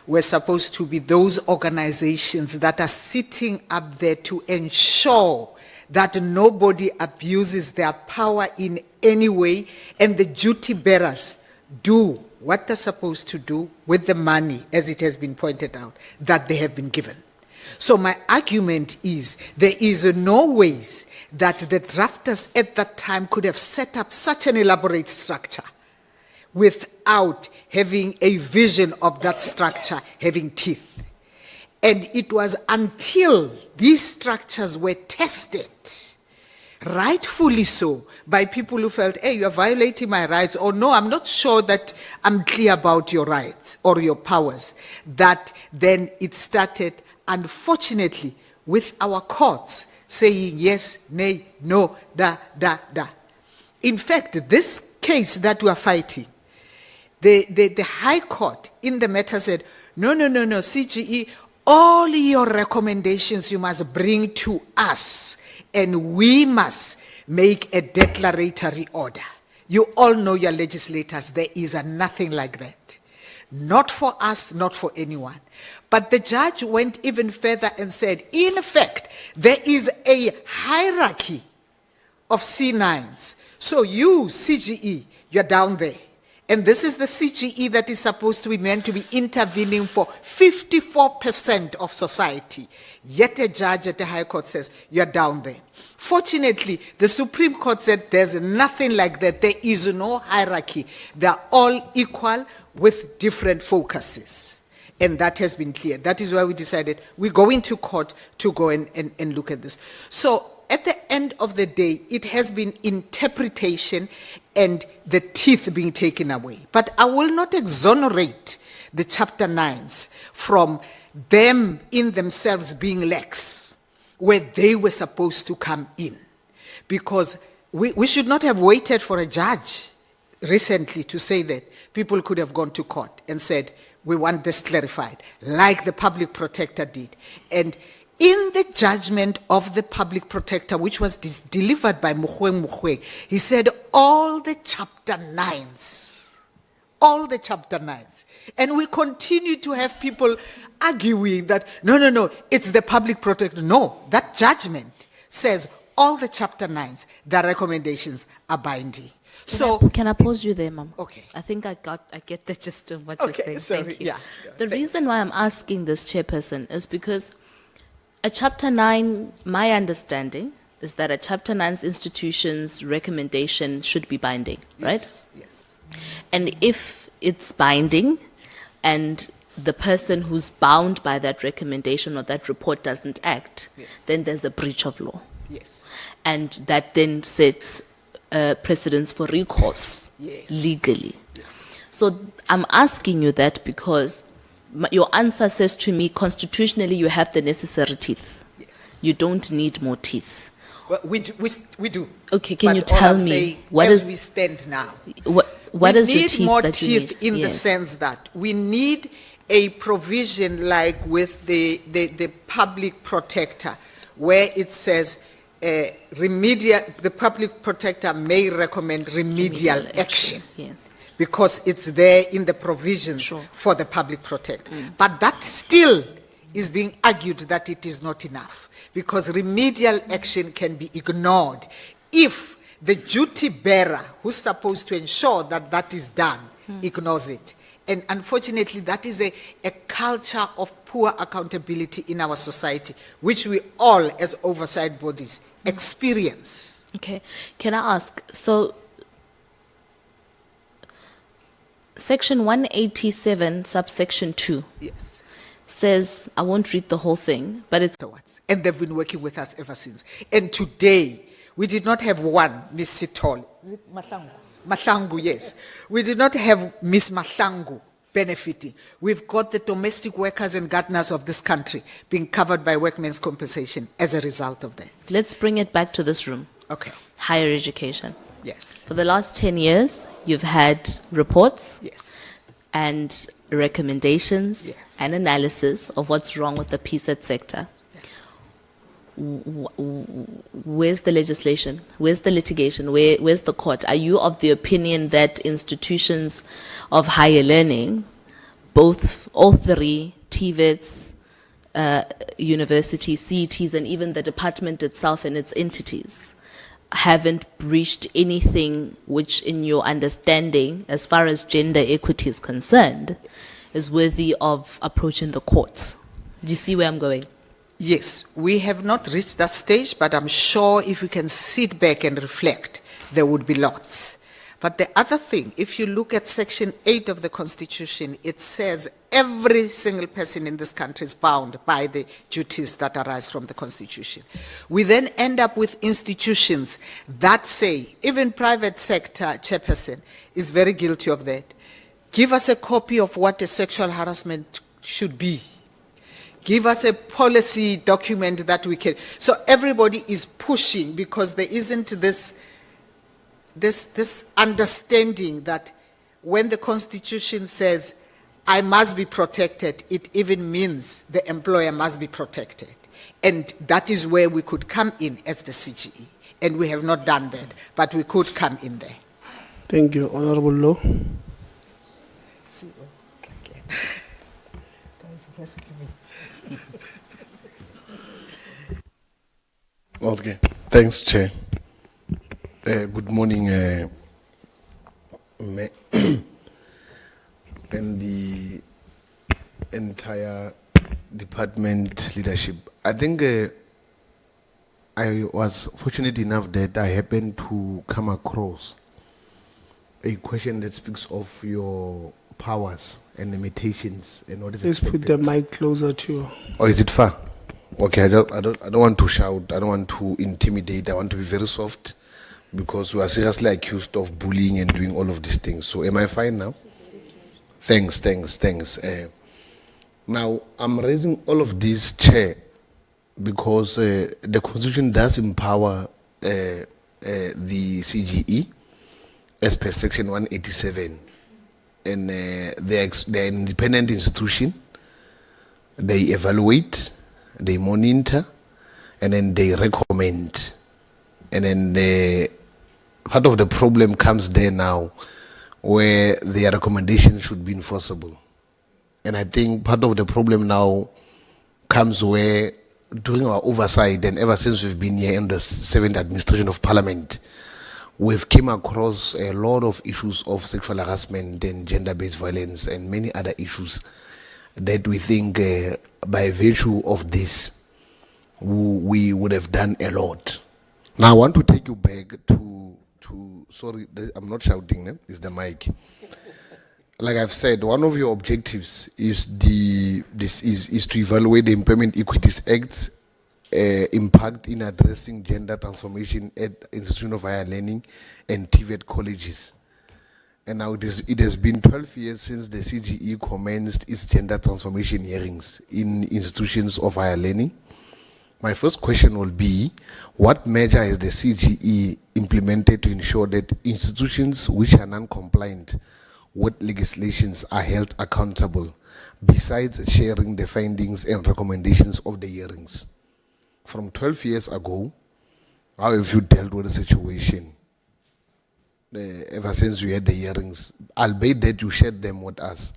S4: were supposed to be those organizations that are sitting up there to ensure that nobody abuses their power in any way, and the duty bearers do what they're supposed to do with the money, as it has been pointed out, that they have been given. So my argument is there is no ways that the drafters at that time could have set up such an elaborate structure without having a vision of that structure having teeth. And it was until these structures were tested, rightfully so, by people who felt, hey, you're violating my rights, or no, I'm not sure that I'm clear about your rights or your powers, that then it started, unfortunately, with our courts saying yes, nay, no, da. In fact, this case that we are fighting, the High Court in the matter said, no, CGE, all your recommendations you must bring to us, and we must make a declaratory order. You all know your legislators, there is nothing like that. Not for us, not for anyone. But the judge went even further and said, in fact, there is a hierarchy of C9s. So you, CGE, you're down there. And this is the CGE that is supposed to be meant to be intervening for 54% of society. Yet a judge at the High Court says, you're down there. Fortunately, the Supreme Court said there's nothing like that. There is no hierarchy. They're all equal with different focuses. And that has been clear. That is why we decided we're going to court to go and look at this. So at the end of the day, it has been interpretation and the teeth being taken away. But I will not exonerate the Chapter 9s from them in themselves being lax, where they were supposed to come in. Because we should not have waited for a judge recently to say that. People could have gone to court and said, we want this clarified, like the public protector did. And in the judgment of the public protector, which was delivered by Mokgwe, he said all the Chapter 9s, and we continue to have people arguing that, no, it's the public protector. No, that judgment says all the Chapter 9s, their recommendations are binding. So
S11: Can I pause you there, Ma'am?
S4: Okay.
S11: I think I get the gist of what you're saying.
S4: Sorry,
S11: Thank you.
S4: yeah.
S11: The
S4: Thanks.
S11: reason why I'm asking this, Chairperson, is because a Chapter 9, my understanding is that a Chapter 9's institution's recommendation should be binding, right?
S4: Yes.
S11: And if it's binding and the person who's bound by that recommendation or that report doesn't act, then there's a breach of law.
S4: Yes.
S11: And that then sets precedence for recourse legally. So I'm asking you that because your answer says to me, constitutionally, you have the necessary teeth.
S4: Yes.
S11: You don't need more teeth.
S4: Well, we do.
S11: Okay, can
S4: But
S11: you
S4: all
S11: tell
S4: I'm
S11: me
S4: saying,
S11: what
S4: as
S11: is
S4: we stand now?
S11: what is
S4: we
S11: your
S4: need
S11: teeth
S4: more
S11: that you
S4: teeth
S11: need?
S4: in the
S11: Yes.
S4: sense that we need a provision like with the public protector, where it says the public protector may recommend remedial action.
S11: Yes.
S4: because it's there in the provisions for the public protector. But that still is being argued that it is not enough, because remedial action can be ignored if the duty bearer who's supposed to ensure that that is done ignores it. And unfortunately, that is a culture of poor accountability in our society, which we all, as oversight bodies, experience.
S11: Okay. Can I ask, so Section 187, subsection 2
S4: Yes.
S11: says, I won't read the whole thing, but it's
S4: Afterwards. And they've been working with us ever since. And today, we did not have one Miss Sitol. Is it Mahlangu? Mahlangu, yes. We did not have Miss Mahlangu benefiting. We've got the domestic workers and gardeners of this country being covered by workmen's compensation as a result of that.
S11: let's bring it back to this room.
S4: Okay.
S11: Higher education.
S4: Yes.
S11: For the last 10 years, you've had reports
S4: Yes.
S11: and recommendations
S4: Yes.
S11: and analysis of what's wrong with the PSET sector. Where's the legislation? Where's the litigation? Where's the court? Are you of the opinion that institutions of higher learning, all three, TVETs, universities, CETs, and even the department itself and its entities, haven't breached anything which, in your understanding, as far as gender equity is concerned, is worthy of approaching the courts? Do you see where I'm going?
S4: Yes, we have not reached that stage, but I'm sure if we can sit back and reflect, there would be lots. But the other thing, if you look at Section 8 of the Constitution, it says every single person in this country is bound by the duties that arise from the Constitution. We then end up with institutions that say, even private sector chairperson is very guilty of that. Give us a copy of what a sexual harassment should be. Give us a policy document that we can. So everybody is pushing because there isn't this understanding that when the Constitution says, I must be protected, it even means the employer must be protected. And that is where we could come in as the CGE. And we have not done that, but we could come in there.
S1: Thank you, Honorable Law.
S12: Okay, thanks, Chair. Good morning, and the entire department leadership. I think I was fortunate enough that I happened to come across a question that speaks of your powers and limitations and what is
S1: Please put
S12: expected.
S1: the mic closer to you.
S12: Or is it far? Okay, I don't want to shout. I don't want to intimidate. I want to be very soft because we are seriously accused of bullying and doing all of these things. So am I fine now? Thanks. Now, I'm raising all of this, Chair, because the Constitution does empower the CGE as per Section 187. And they're an independent institution. They evaluate, they monitor, and then they recommend. And then part of the problem comes there now where their recommendations should be enforceable. And I think part of the problem now comes where during our oversight and ever since we've been here in the 7th administration of Parliament, we've came across a lot of issues of sexual harassment and gender-based violence and many other issues that we think by virtue of this, we would have done a lot. Now I want to take you back to sorry, I'm not shouting, it's the mic. Like I've said, one of your objectives is to evaluate the Employment Equities Act's impact in addressing gender transformation at institutions of higher learning and TVET colleges. And now it has been 12 years since the CGE commenced its gender transformation hearings in institutions of higher learning. My first question will be, what measure has the CGE implemented to ensure that institutions which are non-compliant with legislations are held accountable, besides sharing the findings and recommendations of the hearings? From 12 years ago, how have you dealt with the situation? ever since we had the hearings, albeit that you shared them with us.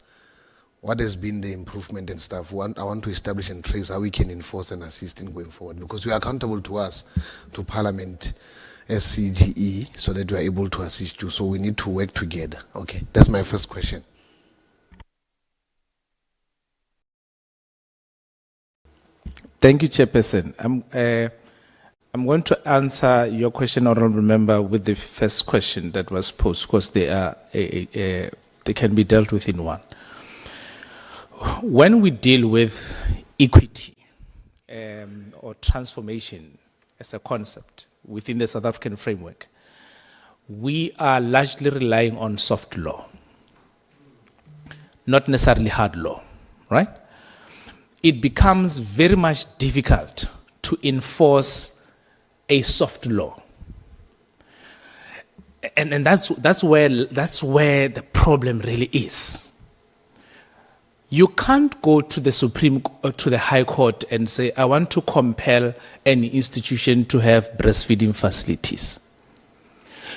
S12: What has been the improvement and stuff? I want to establish and trace how we can enforce and assist in going forward, because you are accountable to us, to Parliament, as CGE, so that we are able to assist you. So we need to work together. Okay, that's my first question.
S3: Thank you, Chairperson. I'm going to answer your question, honorable member, with the first question that was posed, because they can be dealt with in one. When we deal with equity or transformation as a concept within the South African framework, we are largely relying on soft law, not necessarily hard law, right? It becomes very much difficult to enforce a soft law. And that's where the problem really is. You can't go to the to the High Court and say, I want to compel any institution to have breastfeeding facilities.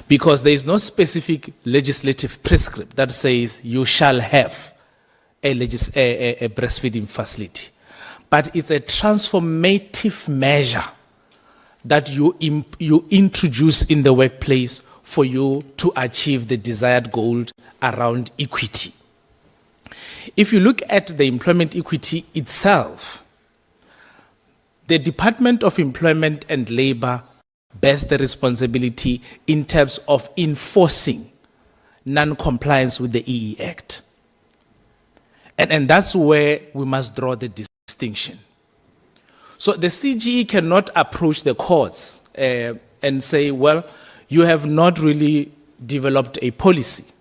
S3: Because there is no specific legislative prescript that says you shall have a breastfeeding facility. But it's a transformative measure that you introduce in the workplace for you to achieve the desired goal around equity. If you look at the employment equity itself, the Department of Employment and Labor bears the responsibility in terms of enforcing non-compliance with the EE Act. And that's where we must draw the distinction. So the CGE cannot approach the courts and say, well, you have not really developed a policy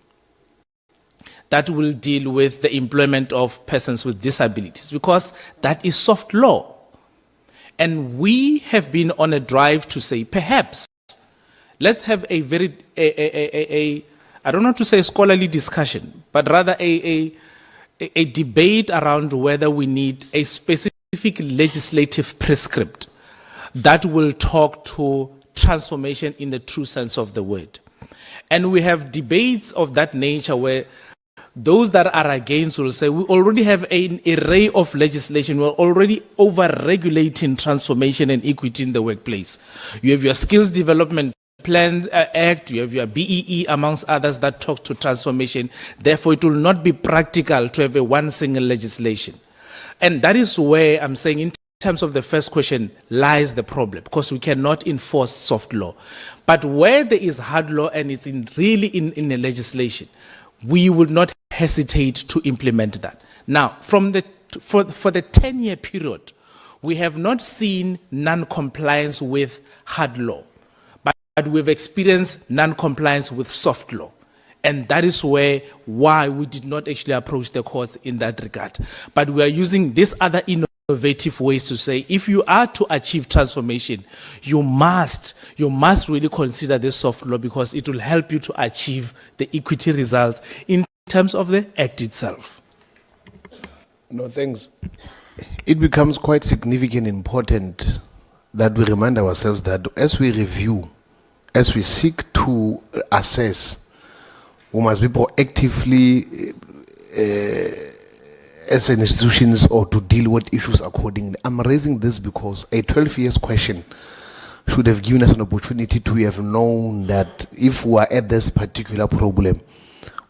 S3: that will deal with the employment of persons with disabilities, because that is soft law. And we have been on a drive to say, perhaps, let's have a very, I don't want to say a scholarly discussion, but rather a debate around whether we need a specific legislative prescript that will talk to transformation in the true sense of the word. And we have debates of that nature where those that are against will say, we already have an array of legislation. We're already over-regulating transformation and equity in the workplace. You have your Skills Development Plan Act, you have your BEE, amongst others, that talk to transformation. Therefore, it will not be practical to have a one single legislation. And that is where I'm saying, in terms of the first question, lies the problem, because we cannot enforce soft law. But where there is hard law and it's really in the legislation, we would not hesitate to implement that. Now, for the 10-year period, we have not seen non-compliance with hard law, but we've experienced non-compliance with soft law. And that is why we did not actually approach the courts in that regard. But we are using these other innovative ways to say, if you are to achieve transformation, you must really consider this soft law, because it will help you to achieve the equity results in terms of the act itself.
S12: No, thanks. It becomes quite significant and important that we remind ourselves that as we review, as we seek to assess, we must be proactively as an institutions or to deal with issues accordingly. I'm raising this because a 12 years question should have given us an opportunity to have known that if we are at this particular problem,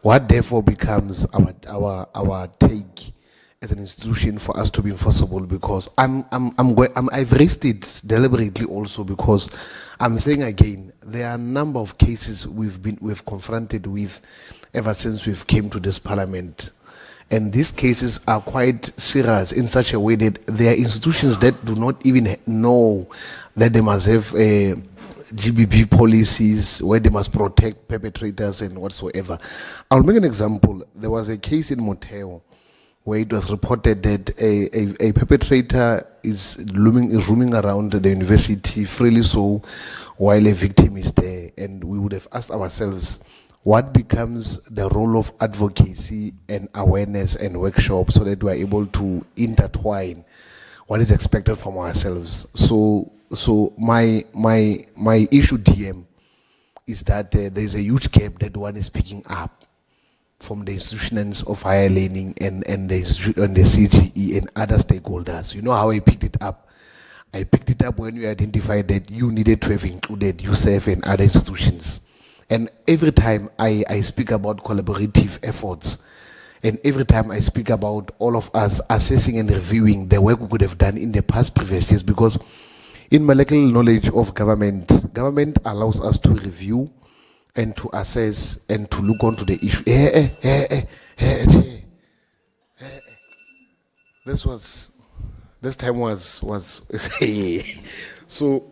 S12: what therefore becomes our take as an institution for us to be enforceable. Because I've raised it deliberately also because I'm saying again, there are a number of cases we've confronted with ever since we've came to this parliament. And these cases are quite serious in such a way that there are institutions that do not even know that they must have GBV policies where they must protect perpetrators and whatsoever. I'll make an example. There was a case in Moteo where it was reported that a perpetrator is roaming around the university freely so while a victim is there. And we would have asked ourselves, what becomes the role of advocacy and awareness and workshops so that we are able to intertwine what is expected from ourselves? So my issue, DM, is that there's a huge gap that one is picking up from the institutions of higher learning and the CGE and other stakeholders. You know how I picked it up? I picked it up when you identified that you needed to have included USEF and other institutions. And every time I speak about collaborative efforts, and every time I speak about all of us assessing and reviewing the work we could have done in the past previous years, because in molecular knowledge of government, government allows us to review and to assess and to look onto the issue. This time was so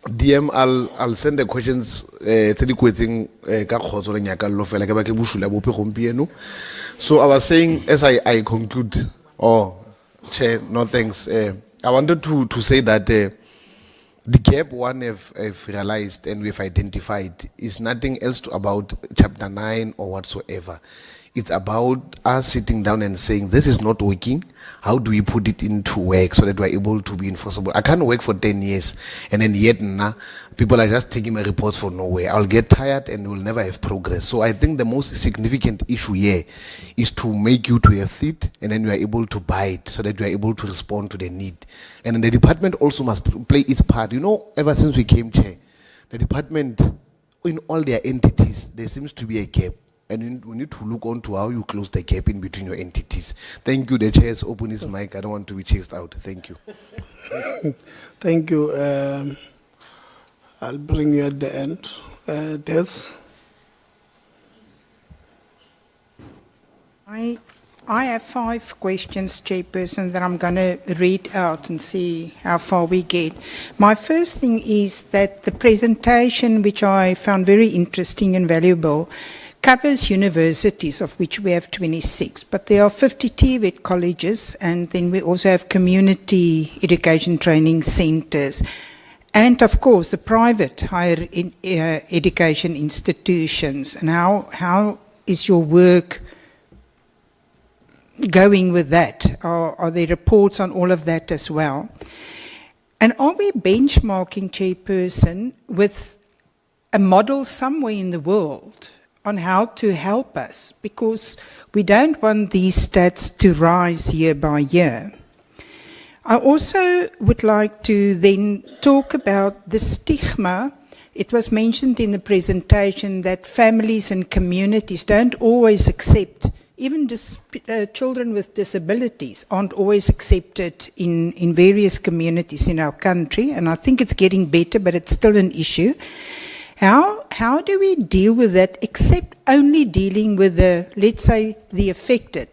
S12: DM, I'll send the questions so I was saying as I conclude, Chair, no thanks. I wanted to say that the gap one have realized and we've identified is nothing else about chapter 9 or whatsoever. It's about us sitting down and saying, this is not working. How do we put it into work so that we're able to be enforceable? I can't work for 10 years and then yet people are just taking my reports for nowhere. I'll get tired and we'll never have progress. So I think the most significant issue here is to make you to have feet and then you are able to bite so that you are able to respond to the need. And then the department also must play its part. You know, ever since we came, Chair, the department, in all their entities, there seems to be a gap. And we need to look on to how you close the gap in between your entities. Thank you. The chair has opened his mic. I don't want to be chased out. Thank you.
S1: Thank you. I'll bring you at the end. Des?
S13: I have 5 questions, Chairperson, that I'm going to read out and see how far we get. My first thing is that the presentation, which I found very interesting and valuable, covers universities, of which we have 26, but there are 50 TVET colleges, and then we also have community education training centres, and of course the private higher education institutions. And how is your work going with that? Are there reports on all of that as well? And are we benchmarking, Chairperson, with a model somewhere in the world on how to help us? Because we don't want these stats to rise year by year. I also would like to then talk about the stigma. It was mentioned in the presentation that families and communities don't always accept, even children with disabilities aren't always accepted in various communities in our country, and I think it's getting better, but it's still an issue. How do we deal with that, except only dealing with let's say, the affected?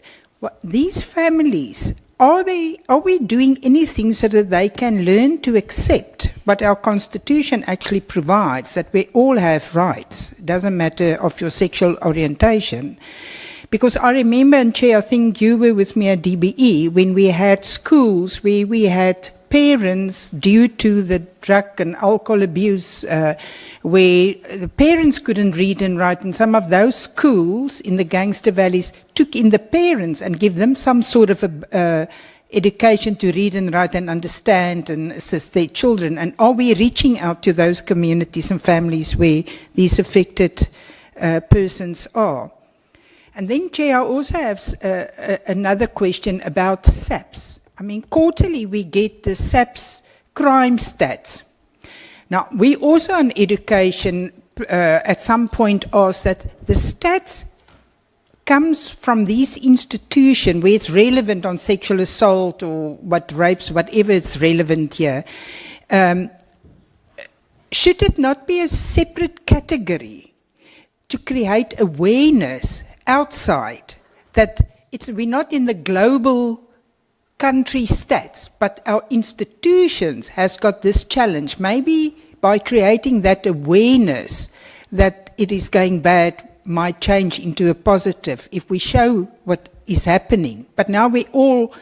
S13: These families, are we doing anything so that they can learn to accept what our Constitution actually provides, that we all have rights? It doesn't matter of your sexual orientation. Because I remember, and Chair, I think you were with me at DBE, when we had schools where we had parents, due to the drug and alcohol abuse, where the parents couldn't read and write, and some of those schools in the gangster valleys took in the parents and give them some sort of education to read and write and understand and assist their children. And are we reaching out to those communities and families where these affected persons are? And then, Chair, I also have another question about SAPS. I mean, quarterly we get the SAPS crime stats. Now, we also on education at some point asked that the stats comes from these institutions where it's relevant on sexual assault or what rapes, whatever it's relevant here. Should it not be a separate category to create awareness outside that we're not in the global country stats, but our institutions has got this challenge? Maybe by creating that awareness that it is going bad might change into a positive if we show what is happening. But now we all,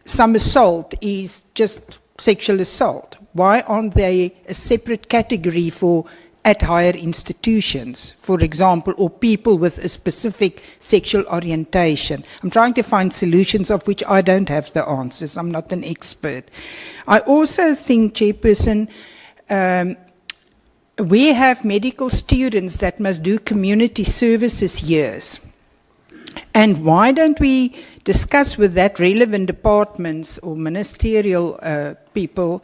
S13: some assault is just sexual assault. Why aren't they a separate category for at higher institutions, for example, or people with a specific sexual orientation? I'm trying to find solutions of which I don't have the answers. I'm not an expert. I also think, Chairperson, we have medical students that must do community services years. And why don't we discuss with that relevant departments or ministerial people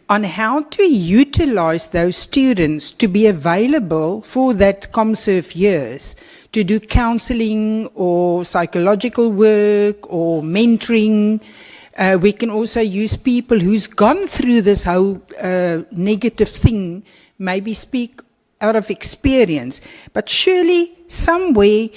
S13: on how to utilize those students to be available for that ComServe years, to do counseling or psychological work or mentoring. We can also use people who's gone through this whole negative thing, maybe speak out of experience. But surely, somewhere,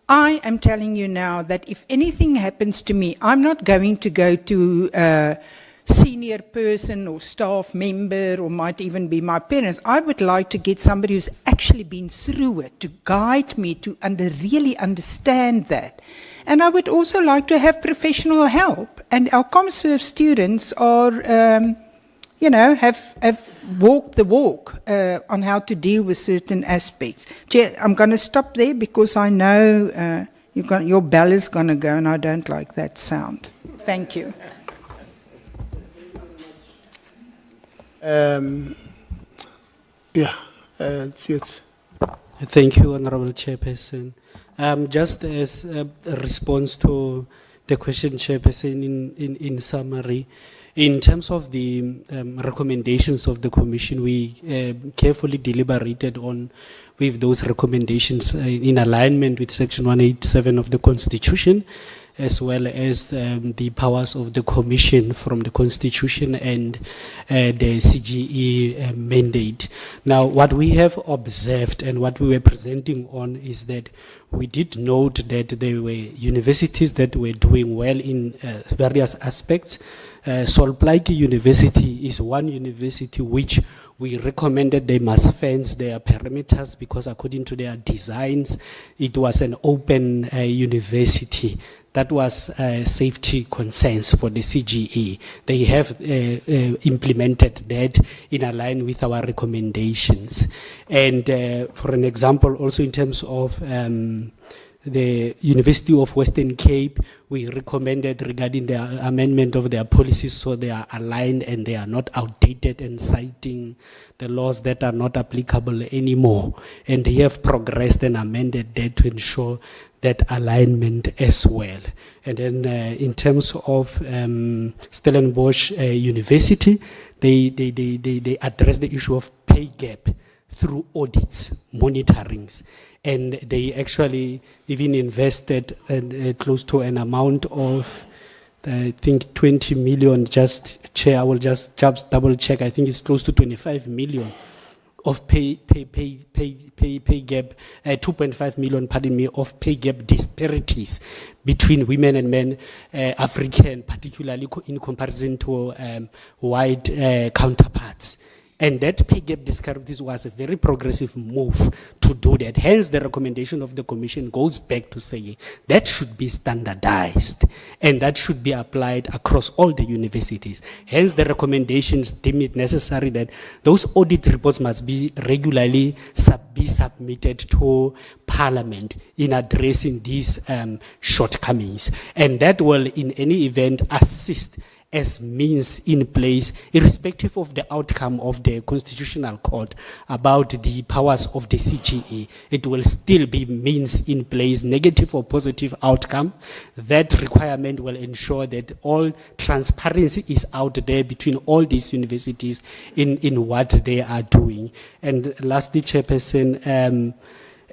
S13: I am telling you now that if anything happens to me, I'm not going to go to a senior person or staff member, or might even be my parents. I would like to get somebody who's actually been through it to guide me to really understand that. And I would also like to have professional help. And our ComServe students are, have walked the walk on how to deal with certain aspects. Chair, I'm going to stop there because I know your bell is going to go and I don't like that sound. Thank you.
S1: It's
S8: Thank you, Honorable Chairperson. Just as a response to the question, Chairperson, in summary, in terms of the recommendations of the Commission, we carefully deliberated on with those recommendations in alignment with Section 187 of the Constitution, as well as the powers of the Commission from the Constitution and the CGE mandate. Now, what we have observed and what we were presenting on is that we did note that there were universities that were doing well in various aspects. Solplaiki University is one university which we recommended they must fence their perimeters because according to their designs, it was an open university. That was safety concerns for the CGE. They have implemented that in line with our recommendations. And for an example, also in terms of the University of Western Cape, we recommended regarding the amendment of their policies so they are aligned and they are not outdated and citing the laws that are not applicable anymore. And they have progressed and amended that to ensure that alignment as well. And then in terms of Stellenbosch University, they address the issue of pay gap through audits, monitorings. And they actually even invested close to an amount of, I think, 20 million, Chair, I will just double check, I think it's close to 25 million of pay gap, 2.5 million, pardon me, of pay gap disparities between women and men, African, particularly in comparison to white counterparts. And that pay gap disparities was a very progressive move to do that. Hence, the recommendation of the Commission goes back to saying that should be standardized and that should be applied across all the universities. Hence, the recommendations deem it necessary that those audit reports must be regularly be submitted to Parliament in addressing these shortcomings. And that will, in any event, assist as means in place, irrespective of the outcome of the Constitutional Court about the powers of the CGE. It will still be means in place, negative or positive outcome. That requirement will ensure that all transparency is out there between all these universities in what they are doing. And lastly, Chairperson,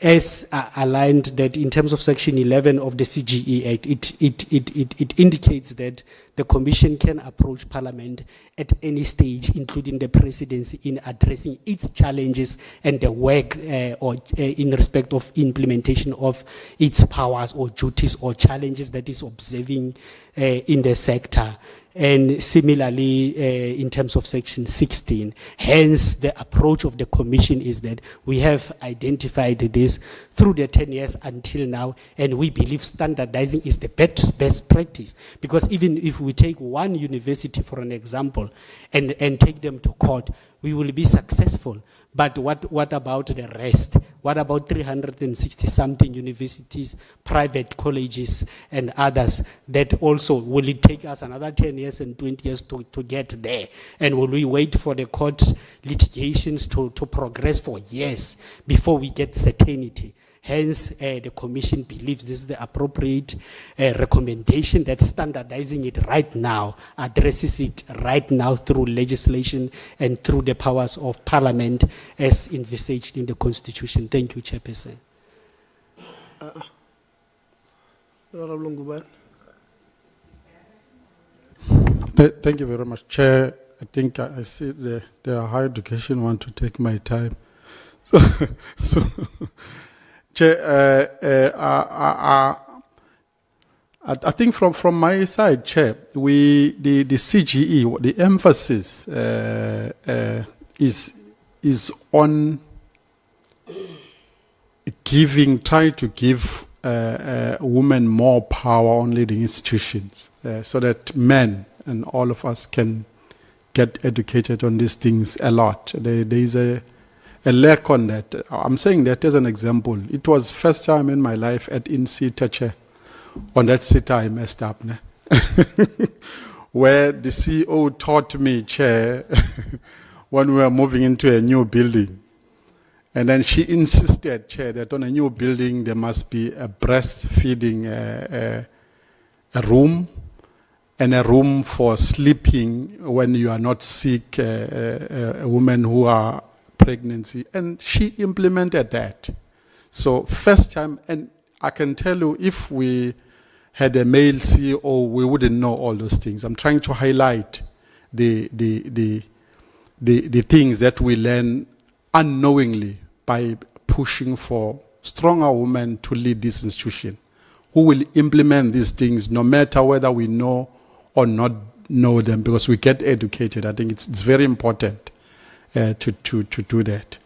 S8: as aligned that in terms of Section 11 of the CGE Act, it indicates that the Commission can approach Parliament at any stage, including the Presidency, in addressing its challenges and the work in respect of implementation of its powers or duties or challenges that is observing in the sector. And similarly, in terms of Section 16, hence the approach of the Commission is that we have identified this through the 10 years until now, and we believe standardizing is the best practice. Because even if we take one university for an example and take them to court, we will be successful. But what about the rest? What about 360-something universities, private colleges, and others that also, will it take us another 10 years and 20 years to get there? And will we wait for the court litigations to progress for years before we get certainty? Hence, the Commission believes this is the appropriate recommendation, that standardizing it right now addresses it right now through legislation and through the powers of Parliament as envisaged in the Constitution. Thank you, Chairperson.
S1: Honorable Ngubane.
S14: Thank you very much, Chair. I think I see the higher education want to take my time. So Chair, I think from my side, Chair, the CGE, the emphasis is on trying to give women more power on leading institutions, so that men and all of us can get educated on these things a lot. There is a lack on that. I'm saying that as an example. It was first time in my life at INSETA, Chair, on that SETA I messed up, ne? Where the CEO taught me, Chair, when we were moving into a new building. And then she insisted, Chair, that on a new building there must be a breastfeeding a room, and a room for sleeping when you are not sick, women who are pregnancy, and she implemented that. So first time, and I can tell you, if we had a male CEO, we wouldn't know all those things. I'm trying to highlight the things that we learn unknowingly by pushing for stronger women to lead this institution, who will implement these things no matter whether we know or not know them, because we get educated. I think it's very important to do that.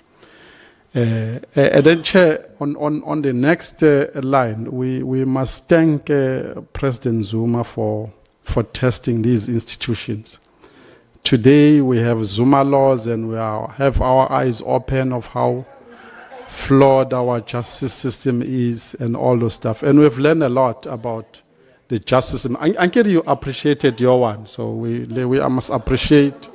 S14: And then, Chair, on the next line, we must thank President Zuma for testing these institutions. Today we have Zuma laws, and we have our eyes open of how flawed our justice system is and all those stuff. And we've learned a lot about the justice system. I get you appreciated your one, so I must appreciate.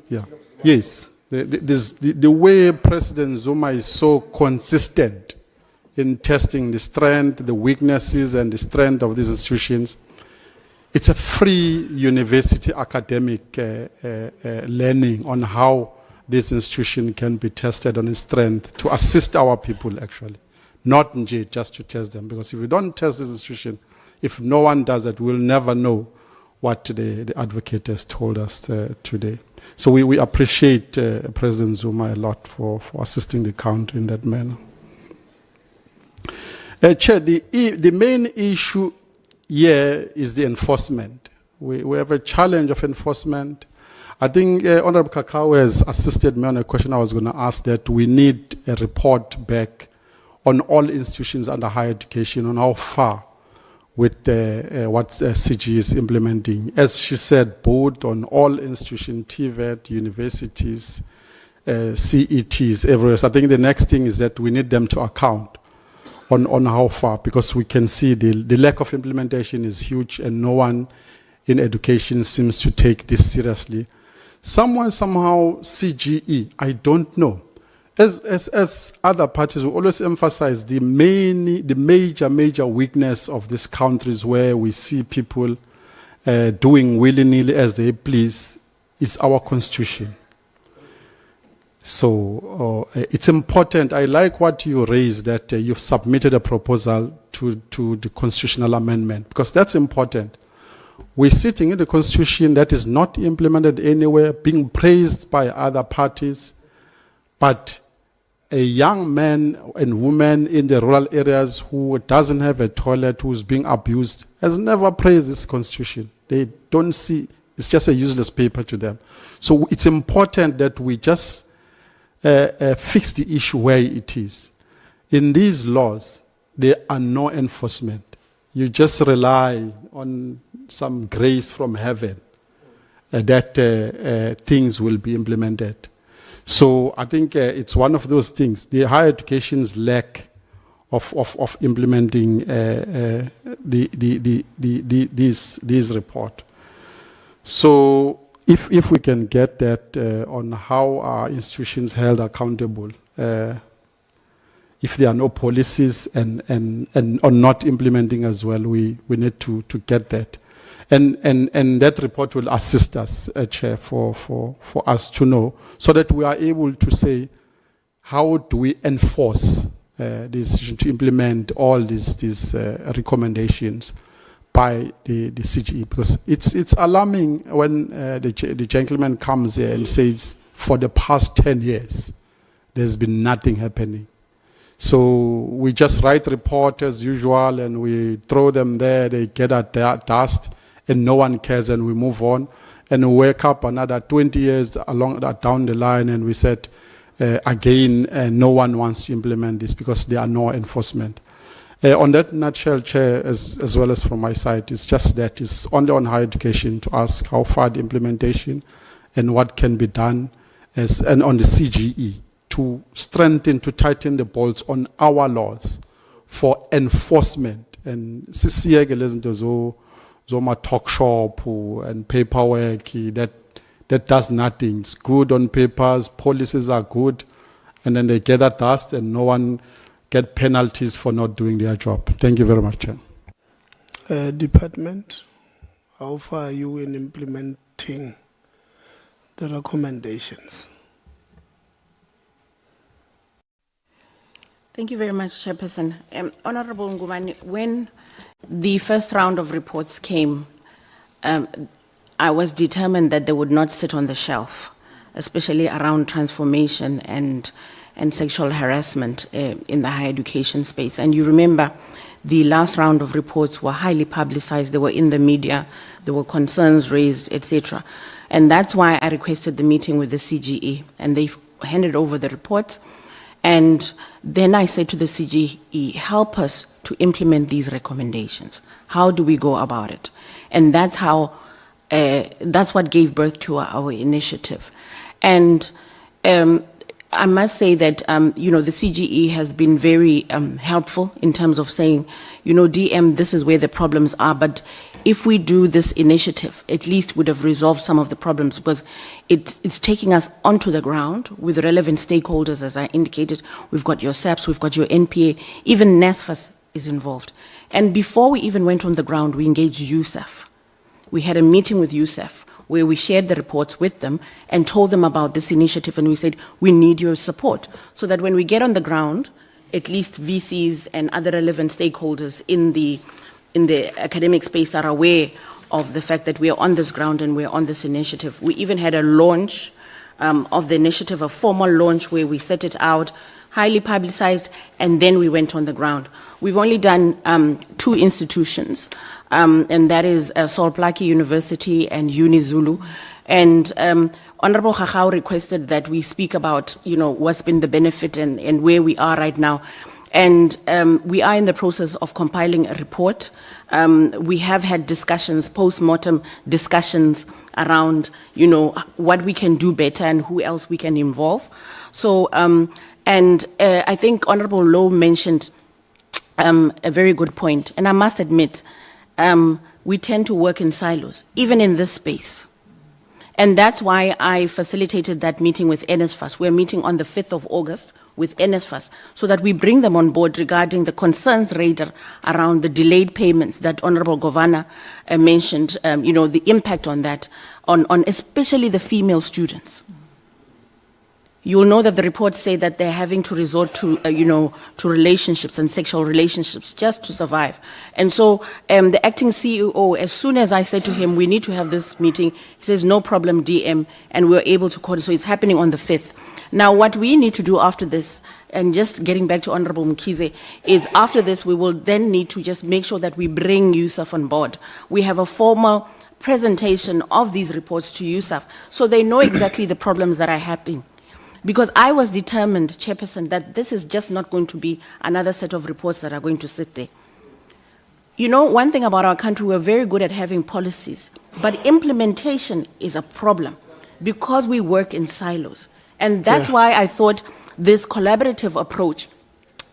S14: Yeah. Yes. The way President Zuma is so consistent in testing the strength, the weaknesses, and the strength of these institutions. It's a free university academic learning on how this institution can be tested on its strength to assist our people, actually. Not just to test them. Because if we don't test this institution, if no one does it, we'll never know what the advocate has told us today. So we appreciate President Zuma a lot for assisting the country in that manner. Chair, the main issue here is the enforcement. We have a challenge of enforcement. I think Honorable Kakao has assisted me on a question I was going to ask, that we need a report back on all institutions under higher education on how far with what CG is implementing. As she said, both on all institutions, TVET, universities, CETs, everywhere. So I think the next thing is that we need them to account on how far, because we can see the lack of implementation is huge, and no one in education seems to take this seriously. Somehow, CGE, I don't know. As other parties will always emphasize, the major weakness of this country is where we see people doing willy-nilly as they please, is our constitution. So it's important. I like what you raised, that you've submitted a proposal to the constitutional amendment, because that's important. We're sitting in the constitution that is not implemented anywhere, being praised by other parties, but a young man and woman in the rural areas who doesn't have a toilet, who's being abused, has never praised this constitution. They don't see, it's just a useless paper to them. So it's important that we just fix the issue where it is. In these laws, there are no enforcement. You just rely on some grace from heaven that things will be implemented. So I think it's one of those things. The higher education's lack of implementing these report. So if we can get that on how our institutions held accountable, if there are no policies and on not implementing as well, we need to get that. And that report will assist us, Chair, for us to know, so that we are able to say, how do we enforce the decision to implement all these recommendations by the CGE? Because it's alarming when the gentleman comes here and says, for the past 10 years, there's been nothing happening. So we just write report as usual and we throw them there, they get at dust, and no one cares, and we move on. And we wake up another 20 years down the line and we said, again, no one wants to implement this because there are no enforcement. On that nutshell, Chair, as well as from my side, it's just that it's only on higher education to ask how far the implementation and what can be done, and on the CGE to strengthen, to tighten the bolts on our laws for enforcement. And sisiyeke lezi zinto zoma talk shop and paperwork that does nothing. It's good on papers, policies are good, and then they gather dust and no one get penalties for not doing their job. Thank you very much, Chair.
S1: Department, how far are you in implementing the recommendations?
S10: Thank you very much, Chairperson. Honorable Ngubane, when the first round of reports came, I was determined that they would not sit on the shelf, especially around transformation and sexual harassment in the higher education space. And you remember the last round of reports were highly publicized, they were in the media, there were concerns raised, etc. And that's why I requested the meeting with the CGE, and they handed over the reports. And then I said to the CGE, help us to implement these recommendations. How do we go about it? And that's how, that's what gave birth to our initiative. And I must say that, the CGE has been very helpful in terms of saying, DM, this is where the problems are, but if we do this initiative, at least would have resolved some of the problems, because it's taking us onto the ground with relevant stakeholders, as I indicated. We've got your SAPS, we've got your NPA, even NSFAS is involved. And before we even went on the ground, we engaged USAF. We had a meeting with USAF where we shared the reports with them and told them about this initiative, and we said, we need your support, so that when we get on the ground, at least VCs and other relevant stakeholders in the academic space are aware of the fact that we are on this ground and we're on this initiative. We even had a launch of the initiative, a formal launch where we set it out, highly publicized, and then we went on the ground. We've only done 2 institutions, and that is Sol Plaatje University and UniZulu. And Honorable Khachau requested that we speak about, what's been the benefit and where we are right now. And we are in the process of compiling a report. We have had discussions, post-mortem discussions around, what we can do better and who else we can involve. So, I think Honorable Lowe mentioned a very good point. And I must admit, we tend to work in silos, even in this space. And that's why I facilitated that meeting with NSFAS. We're meeting on the 5th of August with NSFAS, so that we bring them on board regarding the concerns raised around the delayed payments that Honorable Governor mentioned, the impact on that, on especially the female students. You will know that the reports say that they're having to resort to, to relationships and sexual relationships just to survive. And so the acting CEO, as soon as I said to him, we need to have this meeting, he says, no problem, DM, and we're able to call it. So it's happening on the 5th. Now, what we need to do after this, and just getting back to Honorable Mkhize, is after this, we will then need to just make sure that we bring USAF on board. We have a formal presentation of these reports to USAF, so they know exactly the problems that are happening. Because I was determined, Chairperson, that this is just not going to be another set of reports that are going to sit there. One thing about our country, we're very good at having policies, but implementation is a problem because we work in silos. And that's
S1: Yeah.
S10: why I thought this collaborative approach,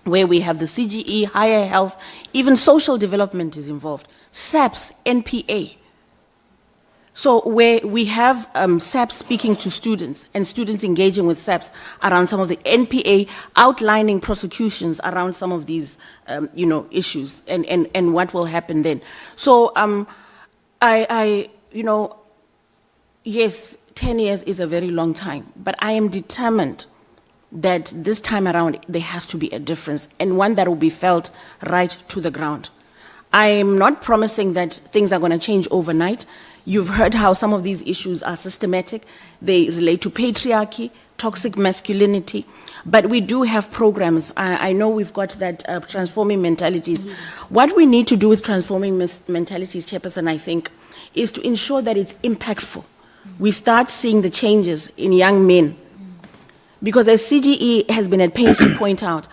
S10: where we have the CGE, higher health, even social development is involved, SAPS, NPA. So where we have SAPS speaking to students and students engaging with SAPS around some of the NPA outlining prosecutions around some of these, issues and what will happen then. So yes, 10 years is a very long time, but I am determined that this time around there has to be a difference, and one that will be felt right to the ground. I am not promising that things are going to change overnight. You've heard how some of these issues are systematic. They relate to patriarchy, toxic masculinity, but we do have programs. I know we've got that transforming mentalities. What we need to do with transforming mentalities, Chairperson, I think, is to ensure that it's impactful. We start seeing the changes in young men. Because as CGE has been at pains to point out,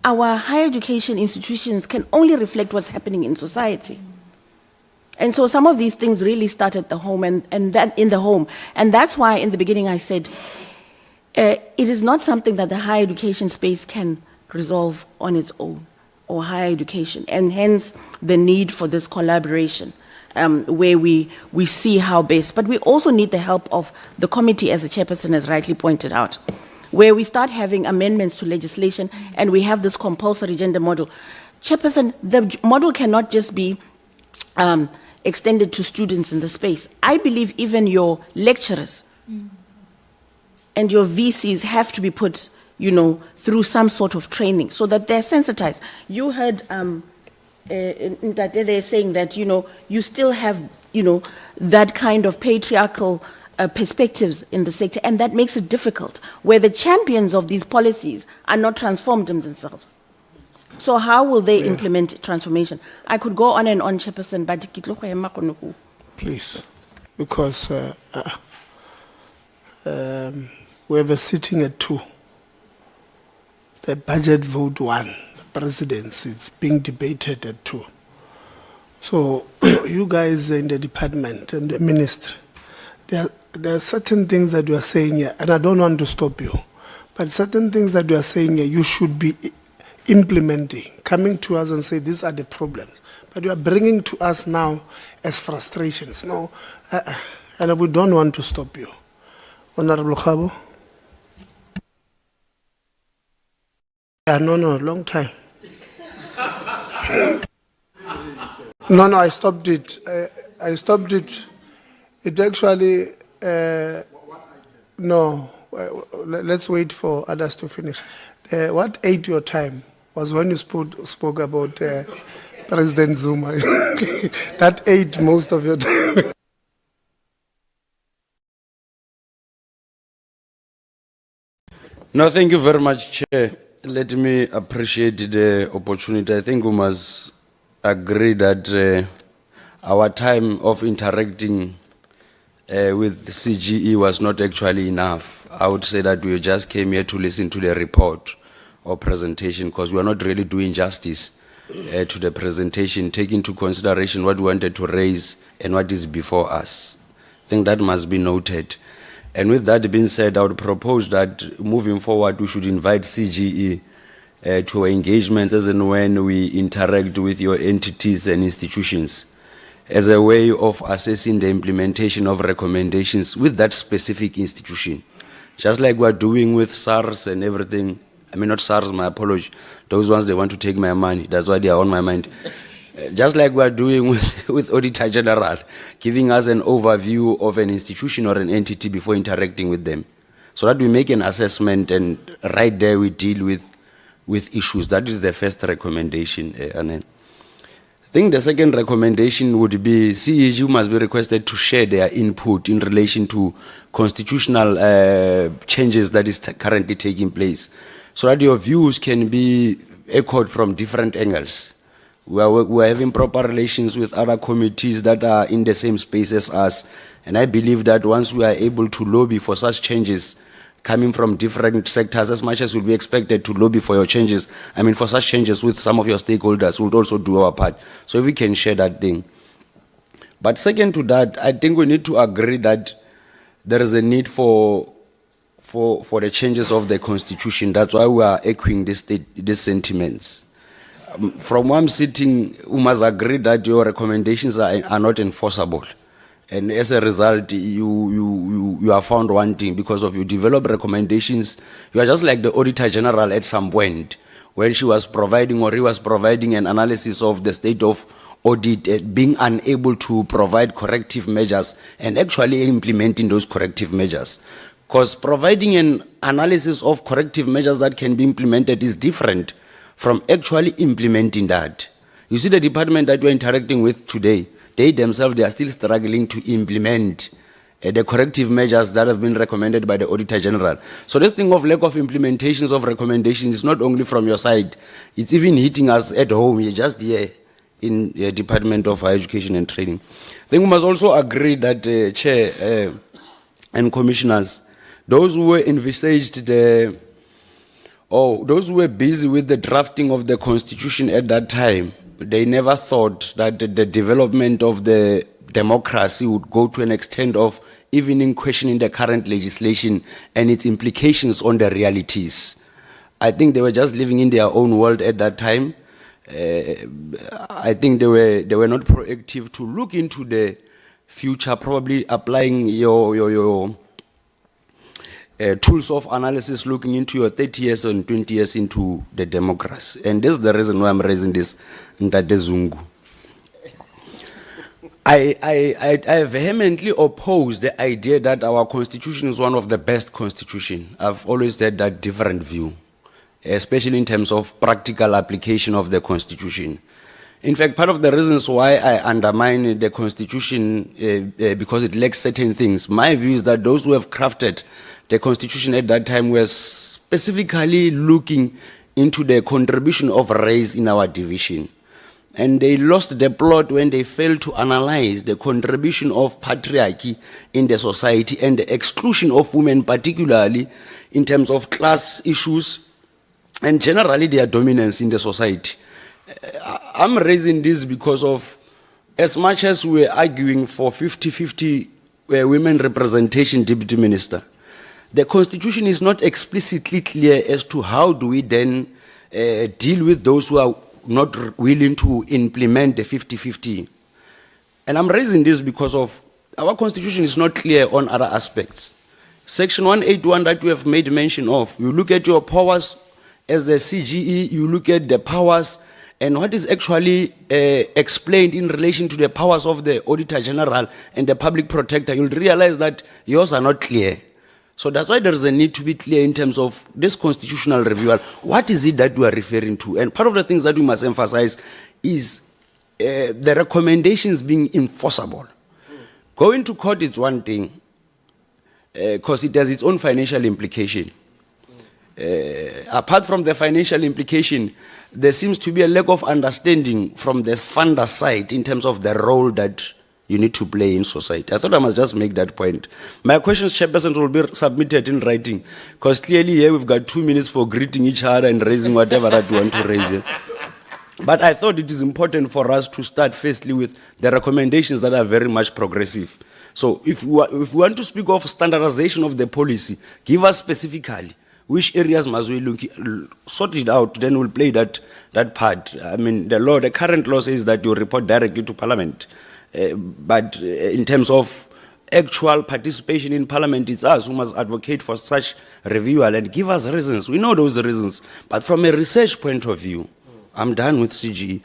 S10: our higher education institutions can only reflect what's happening in society. And so some of these things really start at the home and that in the home. And that's why in the beginning I said, it is not something that the higher education space can resolve on its own, or higher education, and hence the need for this collaboration. Where we see how best, but we also need the help of the committee, as the chairperson has rightly pointed out, where we start having amendments to legislation and we have this compulsory gender model. Chairperson, the model cannot just be extended to students in the space. I believe even your lecturers and your VCs have to be put, through some sort of training so that they're sensitized. You heard that they're saying that, you still have, that kind of patriarchal perspectives in the sector, and that makes it difficult, where the champions of these policies are not transformed in themselves. So how will they implement transformation? I could go on and on, Chairperson, but
S1: Please, because we have a sitting at 2. The budget vote 1. Presidency, it's being debated at 2. So you guys in the department and the ministry, there are certain things that you are saying here, and I don't want to stop you, but certain things that you are saying here, you should be implementing, coming to us and say these are the problems. But you are bringing to us now as frustrations. No, and we don't want to stop you. Honorable Khabo? Yeah, no, long time. No, I stopped it. I stopped it. It actually, no, let's wait for others to finish. What ate your time was when you spoke about President Zuma. That ate most of your time.
S15: No, thank you very much, Chair. Let me appreciate the opportunity. I think we must agree that our time of interacting with the CGE was not actually enough. I would say that we just came here to listen to the report or presentation, because we are not really doing justice to the presentation, taking into consideration what we wanted to raise and what is before us. I think that must be noted. And with that being said, I would propose that moving forward, we should invite CGE to our engagements as and when we interact with your entities and institutions as a way of assessing the implementation of recommendations with that specific institution. Just like we're doing with SARS and everything. I mean, not SARS, my apology. Those ones, they want to take my money. That's why they are on my mind. Just like we're doing with Auditor General, giving us an overview of an institution or an entity before interacting with them. So that we make an assessment and right there we deal with issues. That is the first recommendation. I think the second recommendation would be CEG must be requested to share their input in relation to constitutional changes that is currently taking place, so that your views can be echoed from different angles. We're having proper relations with other committees that are in the same space as us. And I believe that once we are able to lobby for such changes coming from different sectors, as much as will be expected to lobby for your changes, I mean for such changes with some of your stakeholders, we'll also do our part. So if we can share that thing. But second to that, I think we need to agree that there is a need for for the changes of the constitution. That's why we are echoing these sentiments. From where I'm sitting, we must agree that your recommendations are not enforceable. And as a result, you are found wanting because of you develop recommendations. You are just like the Auditor General at some point when she was providing or he was providing an analysis of the state of audit, being unable to provide corrective measures and actually implementing those corrective measures. Because providing an analysis of corrective measures that can be implemented is different from actually implementing that. You see the department that we're interacting with today, they themselves, they are still struggling to implement the corrective measures that have been recommended by the Auditor General. So this thing of lack of implementations of recommendations is not only from your side, it's even hitting us at home, you're just here in the Department of Higher Education and Training. I think we must also agree that, Chair and Commissioners, those who were envisaged those who were busy with the drafting of the Constitution at that time, they never thought that the development of the democracy would go to an extent of even in questioning the current legislation and its implications on the realities. I think they were just living in their own world at that time. I think they were not proactive to look into the future, probably applying your tools of analysis, looking into your 30 years and 20 years into the democracy. And this is the reason why I'm raising this, Ndade Zungu. I vehemently oppose the idea that our constitution is one of the best constitutions. I've always had that different view, especially in terms of practical application of the constitution. In fact, part of the reasons why I undermine the constitution because it lacks certain things. My view is that those who have crafted the constitution at that time were specifically looking into the contribution of race in our division. And they lost the plot when they failed to analyze the contribution of patriarchy in the society and the exclusion of women, particularly in terms of class issues and generally their dominance in the society. I'm raising this because of, as much as we're arguing for 50-50 women representation, Deputy Minister, the Constitution is not explicitly clear as to how do we then deal with those who are not willing to implement the 50-50. And I'm raising this because of our Constitution is not clear on other aspects. Section 181 that we have made mention of, you look at your powers as the CGE, you look at the powers and what is actually explained in relation to the powers of the Auditor General and the Public Protector, you'll realize that yours are not clear. So that's why there is a need to be clear in terms of this constitutional review. What is it that we are referring to? And part of the things that we must emphasize is the recommendations being enforceable. Going to court is one thing, because it has its own financial implication. Apart from the financial implication, there seems to be a lack of understanding from the funder side in terms of the role that you need to play in society. I thought I must just make that point. My questions, Chairperson, will be submitted in writing, because clearly here we've got 2 minutes for greeting each other and raising whatever that we want to raise here. But I thought it is important for us to start firstly with the recommendations that are very much progressive. So if we want to speak of standardization of the policy, give us specifically which areas must we look, sort it out, then we'll play that part. I mean, the current law says that you report directly to Parliament. But in terms of actual participation in Parliament, it's us who must advocate for such review and give us reasons. We know those reasons. But from a research point of view, I'm done with CGE.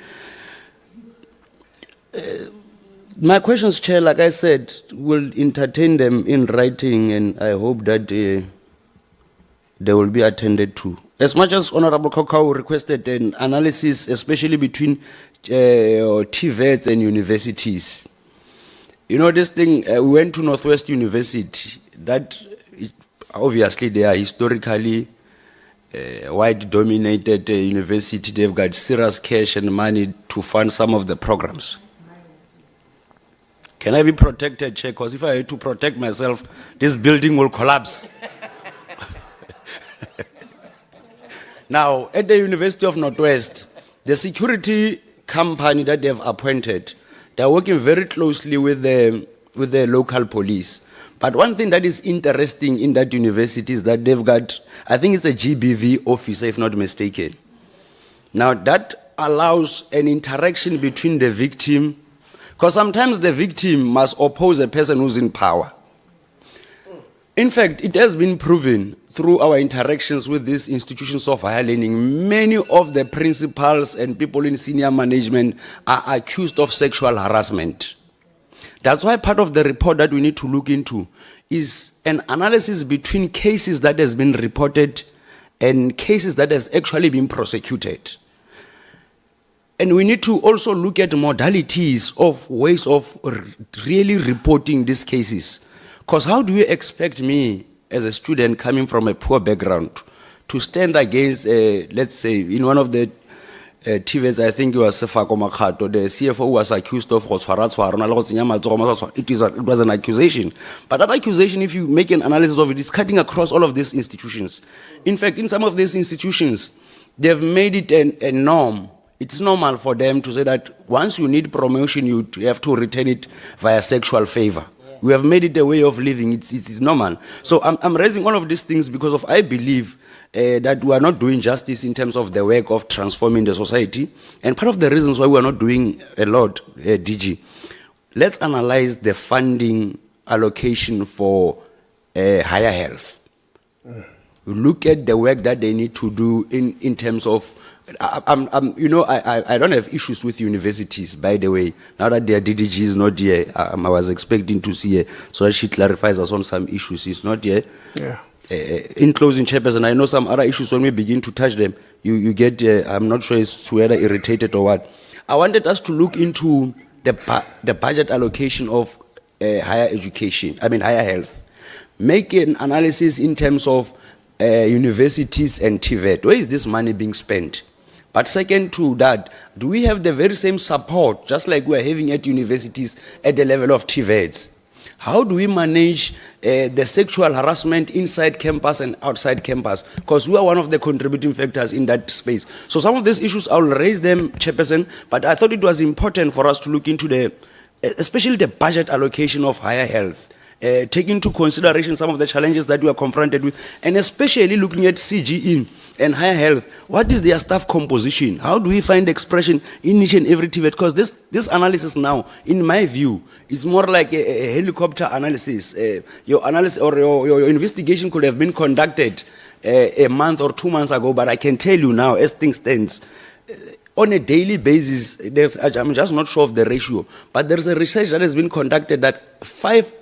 S15: My questions, Chair, like I said, will entertain them in writing, and I hope that they will be attended to. As much as Honorable Kokau requested an analysis, especially between TVETs and universities. You know, this thing, we went to Northwest University. That, obviously, they are historically white-dominated university. They've got serious cash and money to fund some of the programs. Can I be protected, Chair? Because if I had to protect myself, this building will collapse. Now, at the University of Northwest, the security company that they've appointed, they're working very closely with the local police. But one thing that is interesting in that university is that they've got, I think it's a GBV officer, if not mistaken. Now that allows an interaction between the victim, because sometimes the victim must oppose a person who's in power. In fact, it has been proven through our interactions with these institutions of higher learning, many of the principals and people in senior management are accused of sexual harassment. That's why part of the report that we need to look into is an analysis between cases that has been reported and cases that has actually been prosecuted. And we need to also look at modalities of ways of really reporting these cases. Because how do you expect me, as a student coming from a poor background, to stand against, let's say, in one of the TVs, I think it was Sefako Makhato, the CFO was accused of it was an accusation. But that accusation, if you make an analysis of it, is cutting across all of these institutions. In fact, in some of these institutions, they've made it a norm. It's normal for them to say that once you need promotion, you have to return it via sexual favor. We have made it a way of living. It's normal. So I'm raising all of these things because of I believe that we are not doing justice in terms of the work of transforming the society. And part of the reasons why we are not doing a lot, DG, let's analyze the funding allocation for higher health. Look at the work that they need to do in terms of, I don't have issues with universities, by the way. Now that their DDG is not here, I was expecting to see her so that she clarifies us on some issues. It's not here.
S1: Yeah.
S15: In closing, Chairperson, I know some other issues when we begin to touch them, you get, I'm not sure it's to whether irritated or what. I wanted us to look into the budget allocation of higher education, higher health. Make an analysis in terms of universities and TVET. Where is this money being spent? But second to that, do we have the very same support, just like we are having at universities at the level of TVETs? How do we manage the sexual harassment inside campus and outside campus? Because we are one of the contributing factors in that space. So some of these issues, I will raise them, Chairperson, but I thought it was important for us to look into especially the budget allocation of higher health. Take into consideration some of the challenges that we are confronted with, and especially looking at CGE and higher health. What is their staff composition? How do we find expression in each and every TVET? Because this analysis now, in my view, is more like a helicopter analysis. Your analysis or your investigation could have been conducted a month or 2 months ago, but I can tell you now, as things stand, on a daily basis, I'm just not sure of the ratio, but there's a research that has been conducted that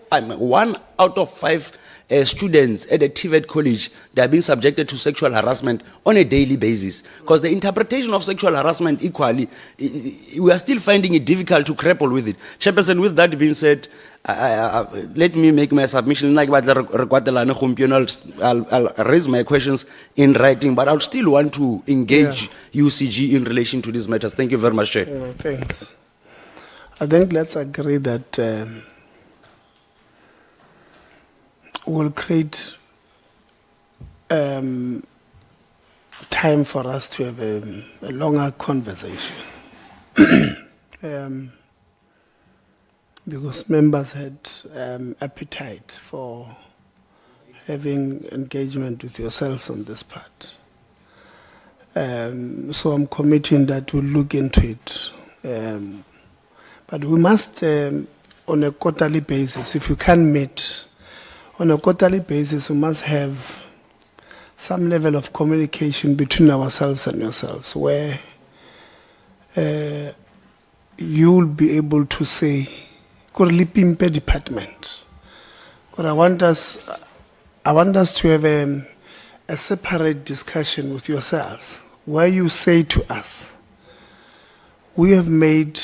S15: 1 out of 5 students at a TVET college, they are being subjected to sexual harassment on a daily basis. Because the interpretation of sexual harassment equally, we are still finding it difficult to grapple with it. Chairperson, with that being said, let me make my submission. I'll raise my questions in writing, but I would still want to engage UCG in relation to these matters. Thank you very much, Chair.
S1: Thanks. I think let's agree that we'll create time for us to have a longer conversation. Because members had appetite for having engagement with yourselves on this part. So I'm committing that we'll look into it. But we must, on a quarterly basis, if you can meet, on a quarterly basis, we must have some level of communication between ourselves and yourselves, where you'll be able to say, Korlipimpe department. But I want us to have a separate discussion with yourselves, where you say to us, we have made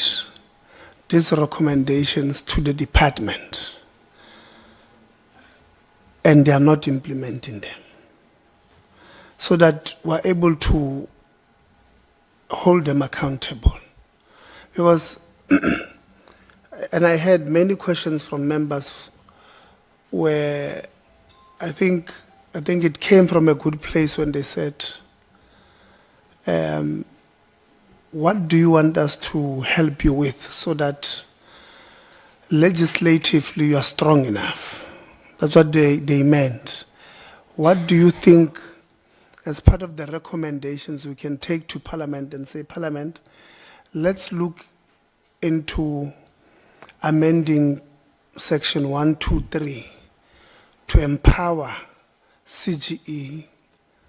S1: these recommendations to the department, and they are not implementing them. So that we're able to hold them accountable. Because, and I had many questions from members where I think it came from a good place when they said, what do you want us to help you with so that legislatively you are strong enough. That's what they meant. What do you think, as part of the recommendations, we can take to Parliament and say, Parliament, let's look into amending Section 123 to empower CGE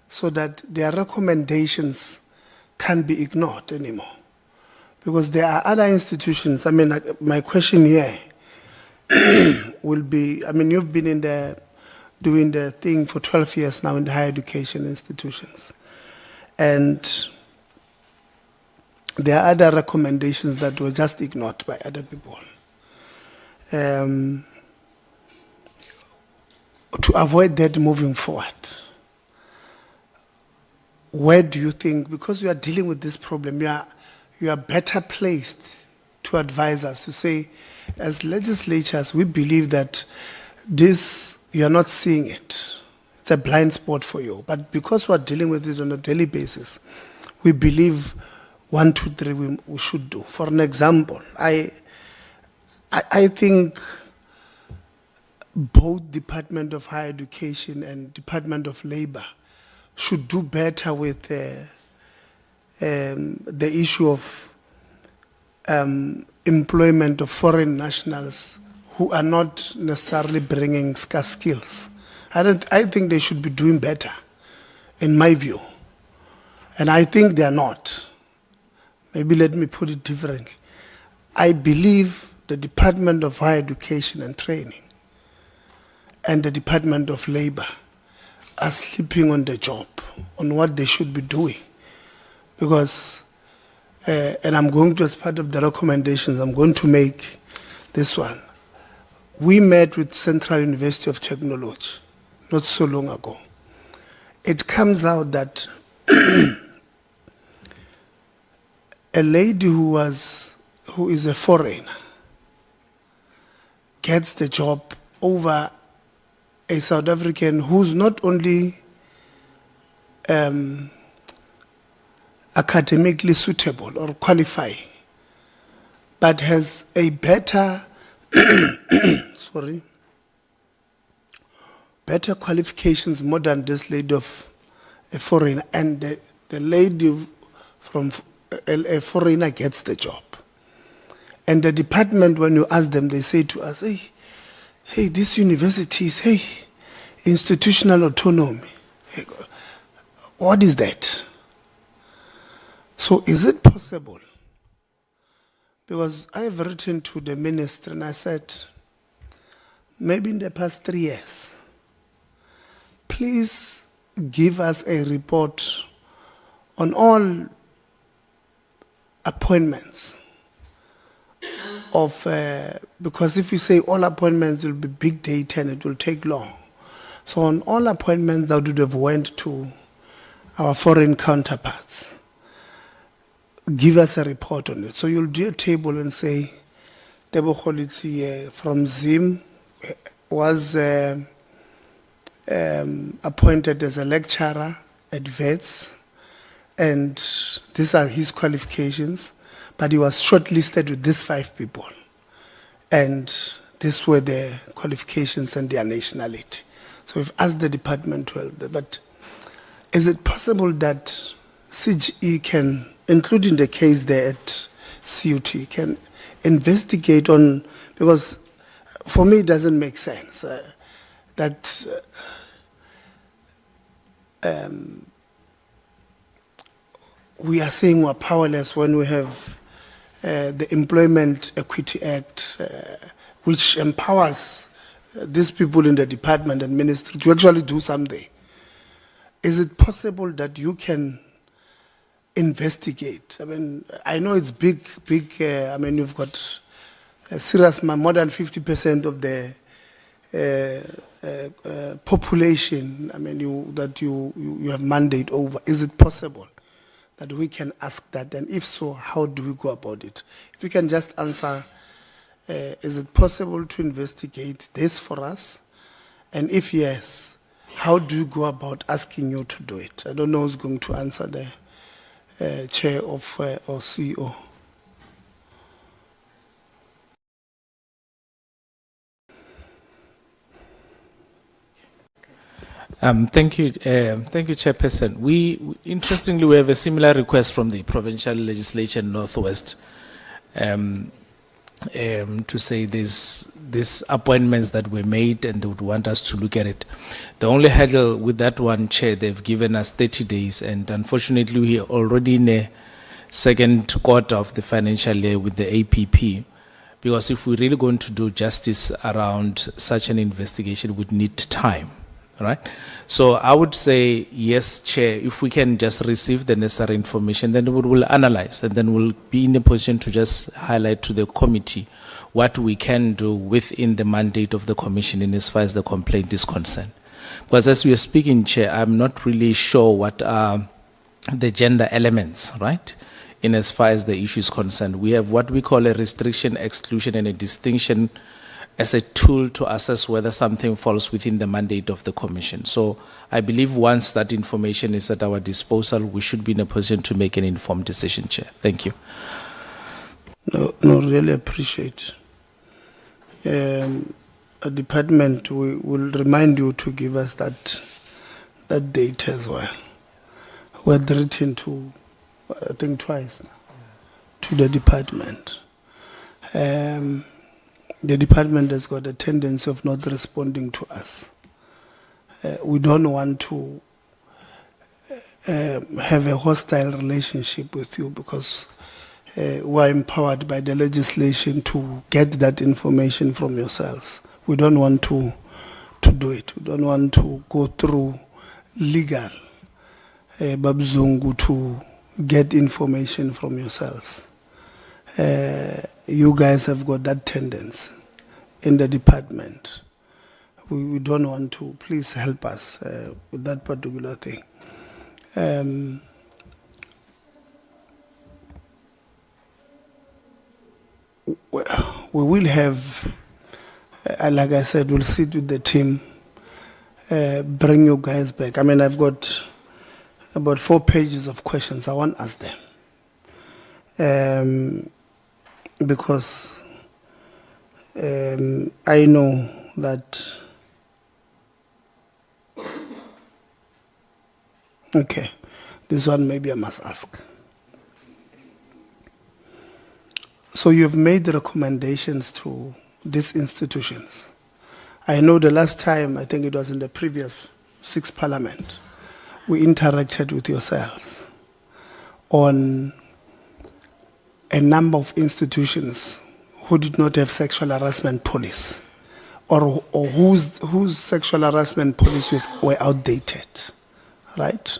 S1: so that their recommendations can't be ignored anymore. Because there are other institutions. I mean, my question here will be, I mean, you've been in the, doing the thing for 12 years now in the higher education institutions. And there are other recommendations that were just ignored by other people. To avoid that moving forward, where do you think, because you are dealing with this problem, you are better placed to advise us, to say, as legislatures, we believe that this, you are not seeing it. It's a blind spot for you. But because we are dealing with it on a daily basis, we believe 1, 2, 3 we should do. For an example, I think both Department of Higher Education and Department of Labor should do better with the issue of employment of foreign nationals who are not necessarily bringing scarce skills. I think they should be doing better, in my view. And I think they are not. Maybe let me put it differently. I believe the Department of Higher Education and Training and the Department of Labor are sleeping on the job, on what they should be doing. Because, and I'm going to, as part of the recommendations, I'm going to make this one. We met with Central University of Technology not so long ago. It comes out that a lady who is a foreigner gets the job over a South African who's not only academically suitable or qualifying, but has a better, better qualifications more than this lady of a foreigner. And the lady from a foreigner gets the job. And the department, when you ask them, they say to us, hey, this university is, hey, institutional autonomy. Hey, what is that? So is it possible? Because I have written to the minister and I said, maybe in the past 3 years, please give us a report on all appointments of, because if you say all appointments will be big data and it will take long. So on all appointments that would have went to our foreign counterparts, give us a report on it. So you'll do a table and say, Tebo Kholitsi from Zim was appointed as a lecturer at VETS, and these are his qualifications, but he was shortlisted with these 5 people. And these were their qualifications and their nationality. So we've asked the department to help them. But is it possible that CGE can, including the case there at CUT, can investigate on, because for me it doesn't make sense that we are saying we're powerless when we have the Employment Equity Act, which empowers these people in the department and ministry to actually do something. Is it possible that you can investigate? I mean, I know it's big, I mean, you've got a serious, more than 50% of the population, I mean, you have mandate over. Is it possible that we can ask that? And if so, how do we go about it? If you can just answer, is it possible to investigate this for us? And if yes, how do you go about asking you to do it? I don't know who's going to answer, the chair of or CEO.
S3: Thank you, Chairperson. Interestingly, we have a similar request from the provincial legislature in Northwest to say these appointments that were made and they would want us to look at it. The only hurdle with that one, Chair, they've given us 30 days, and unfortunately, we are already in the second quarter of the financial year with the APP. Because if we're really going to do justice around such an investigation, we'd need time, right? So I would say, yes, Chair, if we can just receive the necessary information, then we will analyze, and then we'll be in a position to just highlight to the committee what we can do within the mandate of the commission in as far as the complaint is concerned. Because as we are speaking, Chair, I'm not really sure what are the gender elements, right? In as far as the issue is concerned. We have what we call a restriction, exclusion, and a distinction as a tool to assess whether something falls within the mandate of the commission. So I believe once that information is at our disposal, we should be in a position to make an informed decision, Chair. Thank you.
S1: No, really appreciate. A department, we will remind you to give us that date as well. We had written to, I think twice now, to the department. The department has got a tendency of not responding to us. We don't want to have a hostile relationship with you because we are empowered by the legislation to get that information from yourselves. We don't want to do it. We don't want to go through legal babzungu to get information from yourselves. You guys have got that tendency in the department. We don't want to. Please help us with that particular thing. We will have, like I said, we'll sit with the team, bring you guys back. I mean, I've got about 4 pages of questions. I want to ask them. Because I know that, okay, this one maybe I must ask. So you've made recommendations to these institutions. I know the last time, I think it was in the previous 6th Parliament, we interacted with yourselves on a number of institutions who did not have sexual harassment police or whose sexual harassment policies were outdated, right?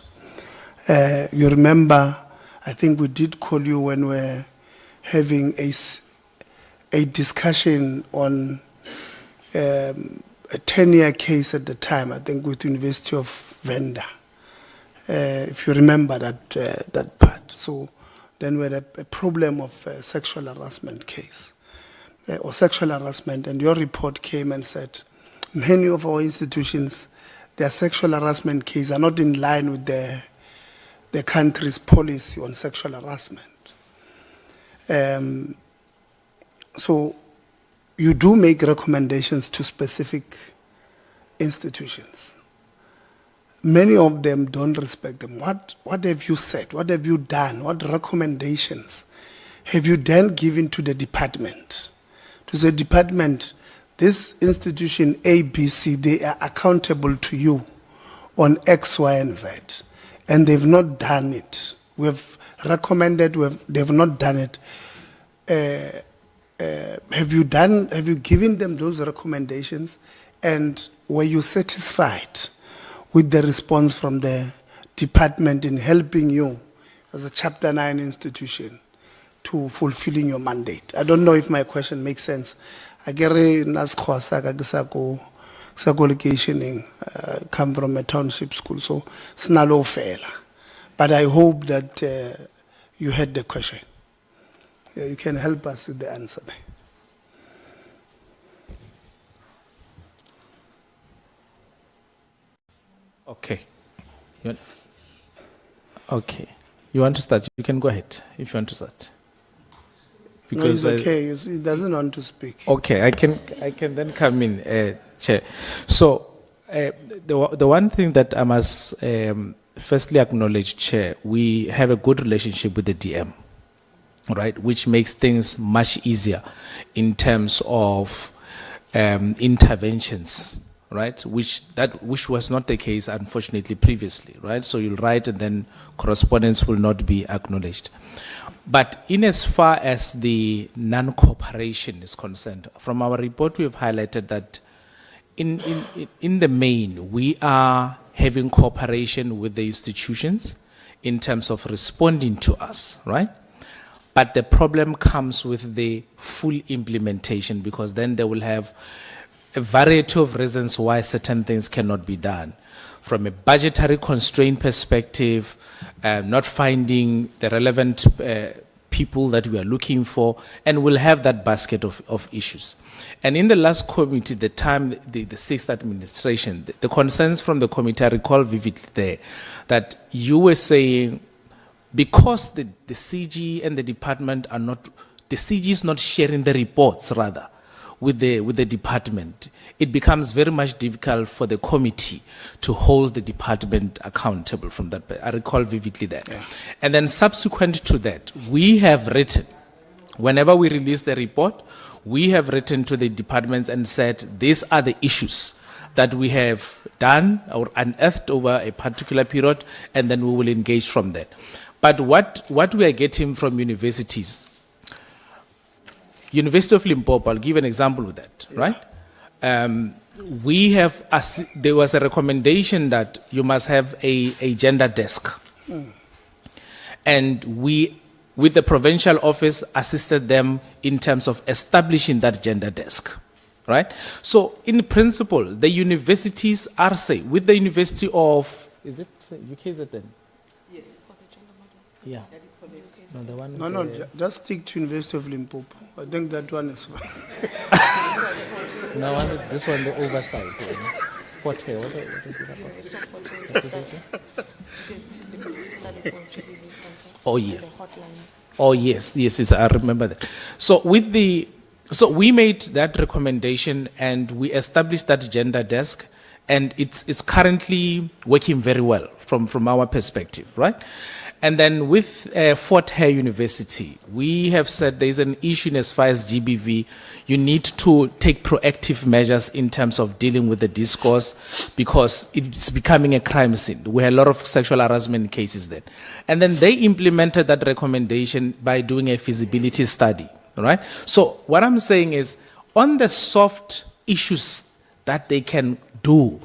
S1: You remember, I think we did call you when we were having a discussion on a 10-year case at the time, I think with University of Venda, if you remember that part. So then we had a problem of sexual harassment case or sexual harassment, and your report came and said many of our institutions, their sexual harassment cases are not in line with the country's policy on sexual harassment. So you do make recommendations to specific institutions. Many of them don't respect them. What have you said? What have you done? What recommendations have you then given to the department? To the department, this institution A, B, C, they are accountable to you on X, Y, and Z, and they've not done it. We have recommended, they've not done it. Have you given them those recommendations, and were you satisfied with the response from the department in helping you as a Chapter 9 institution to fulfilling your mandate? I don't know if my question makes sense. I get locationing, come from a township school, so it's not low fair. But I hope that you heard the question. You can help us with the answer.
S3: Okay. Okay. You want to start? You can go ahead if you want to start.
S1: No, it's okay. He doesn't want to speak.
S3: Okay, I can then come in, Chair. So, The one thing that I must firstly acknowledge, Chair, we have a good relationship with the DM, right, which makes things much easier in terms of interventions, right, which was not the case, unfortunately, previously, right? So you'll write and then correspondence will not be acknowledged. But in as far as the non-cooperation is concerned, from our report we have highlighted that in the main, we are having cooperation with the institutions in terms of responding to us, right? But the problem comes with the full implementation, because then they will have a variety of reasons why certain things cannot be done. From a budgetary constraint perspective, not finding the relevant people that we are looking for, and we'll have that basket of issues. And in the last committee, the sixth administration, the concerns from the committee, I recall vividly there, that you were saying, because the CG and the department are not, the CG is not sharing the reports rather with the department, it becomes very much difficult for the committee to hold the department accountable from that. I recall vividly that. Yeah. And then subsequent to that, we have written, whenever we release the report, we have written to the departments and said, these are the issues that we have done or unearthed over a particular period, and then we will engage from that. But what we are getting from universities, University of Limpopo, I'll give an example with that, right? There was a recommendation that you must have a gender desk. And we, with the provincial office, assisted them in terms of establishing that gender desk, right? So in principle, the universities are saying, with the University of, is it UKZN?
S4: Yes.
S3: Yeah. No, the one.
S1: No, just stick to University of Limpopo. I think that one is fine.
S3: No, this one, the oversight. What is it? Oh yes. Oh yes, I remember that. So we made that recommendation and we established that gender desk, and it's currently working very well from our perspective, right? And then with Fort Hare University, we have said there's an issue in as far as GBV. You need to take proactive measures in terms of dealing with the discourse, because it's becoming a crime scene. We had a lot of sexual harassment cases there. And then they implemented that recommendation by doing a feasibility study, right? So what I'm saying is, on the soft issues that they can do,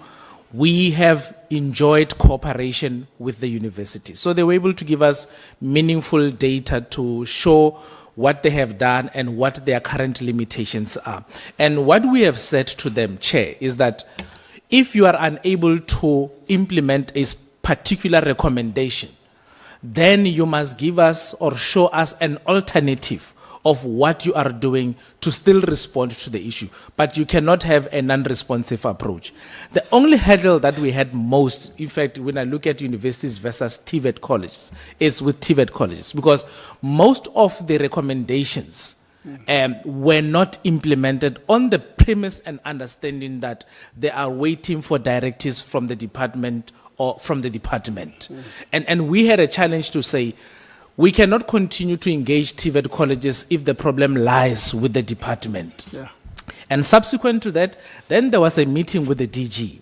S3: we have enjoyed cooperation with the university. So they were able to give us meaningful data to show what they have done and what their current limitations are. And what we have said to them, Chair, is that if you are unable to implement a particular recommendation, then you must give us or show us an alternative of what you are doing to still respond to the issue. But you cannot have a non-responsive approach. The only hurdle that we had most, in fact, when I look at universities versus TVET colleges, is with TVET colleges, because most of the recommendations were not implemented on the premise and understanding that they are waiting for directives from the department or from the department. And we had a challenge to say, we cannot continue to engage TVET colleges if the problem lies with the department.
S1: Yeah.
S3: And subsequent to that, then there was a meeting with the DG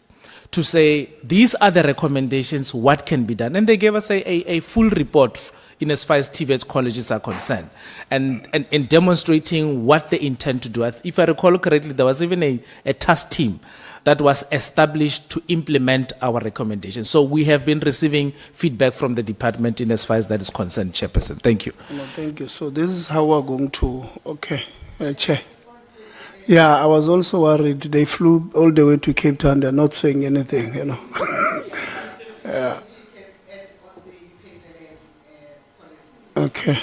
S3: to say, these are the recommendations, what can be done. And they gave us a full report in as far as TVET colleges are concerned, and demonstrating what they intend to do. If I recall correctly, there was even a task team that was established to implement our recommendations. So we have been receiving feedback from the department in as far as that is concerned, Chairperson. Thank you.
S1: No, thank you. So this is how we're going to, okay, Chair. Yeah, I was also worried. They flew all the way to Cape Town. They're not saying anything, you know. Yeah. Okay.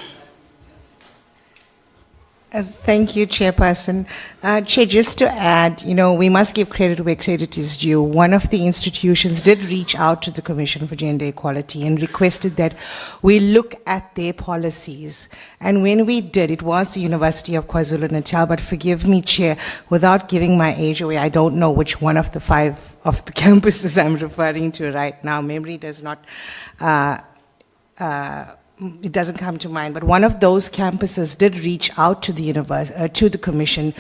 S16: Thank you, Chairperson. Chair, just to add, we must give credit where credit is due. One of the institutions did reach out to the Commission for Gender Equality and requested that we look at their policies. And when we did, it was the University of KwaZulu-Natal, but forgive me, Chair, without giving my age away, I don't know which one of the 5 of the campuses I'm referring to right now. Memory does not... it doesn't come to mind, but one of those campuses did reach out to the to the Commission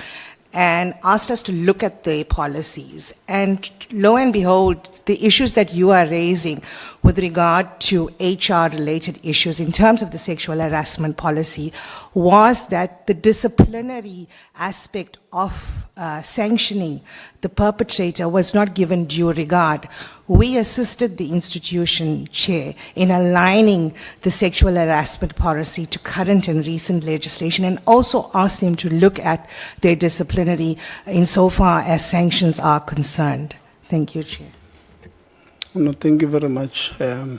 S16: and asked us to look at their policies. And lo and behold, the issues that you are raising with regard to HR-related issues in terms of the sexual harassment policy was that the disciplinary aspect of sanctioning the perpetrator was not given due regard. We assisted the institution chair in aligning the sexual harassment policy to current and recent legislation and also asked them to look at their disciplinary insofar as sanctions are concerned. Thank you, Chair.
S1: No, thank you very much. I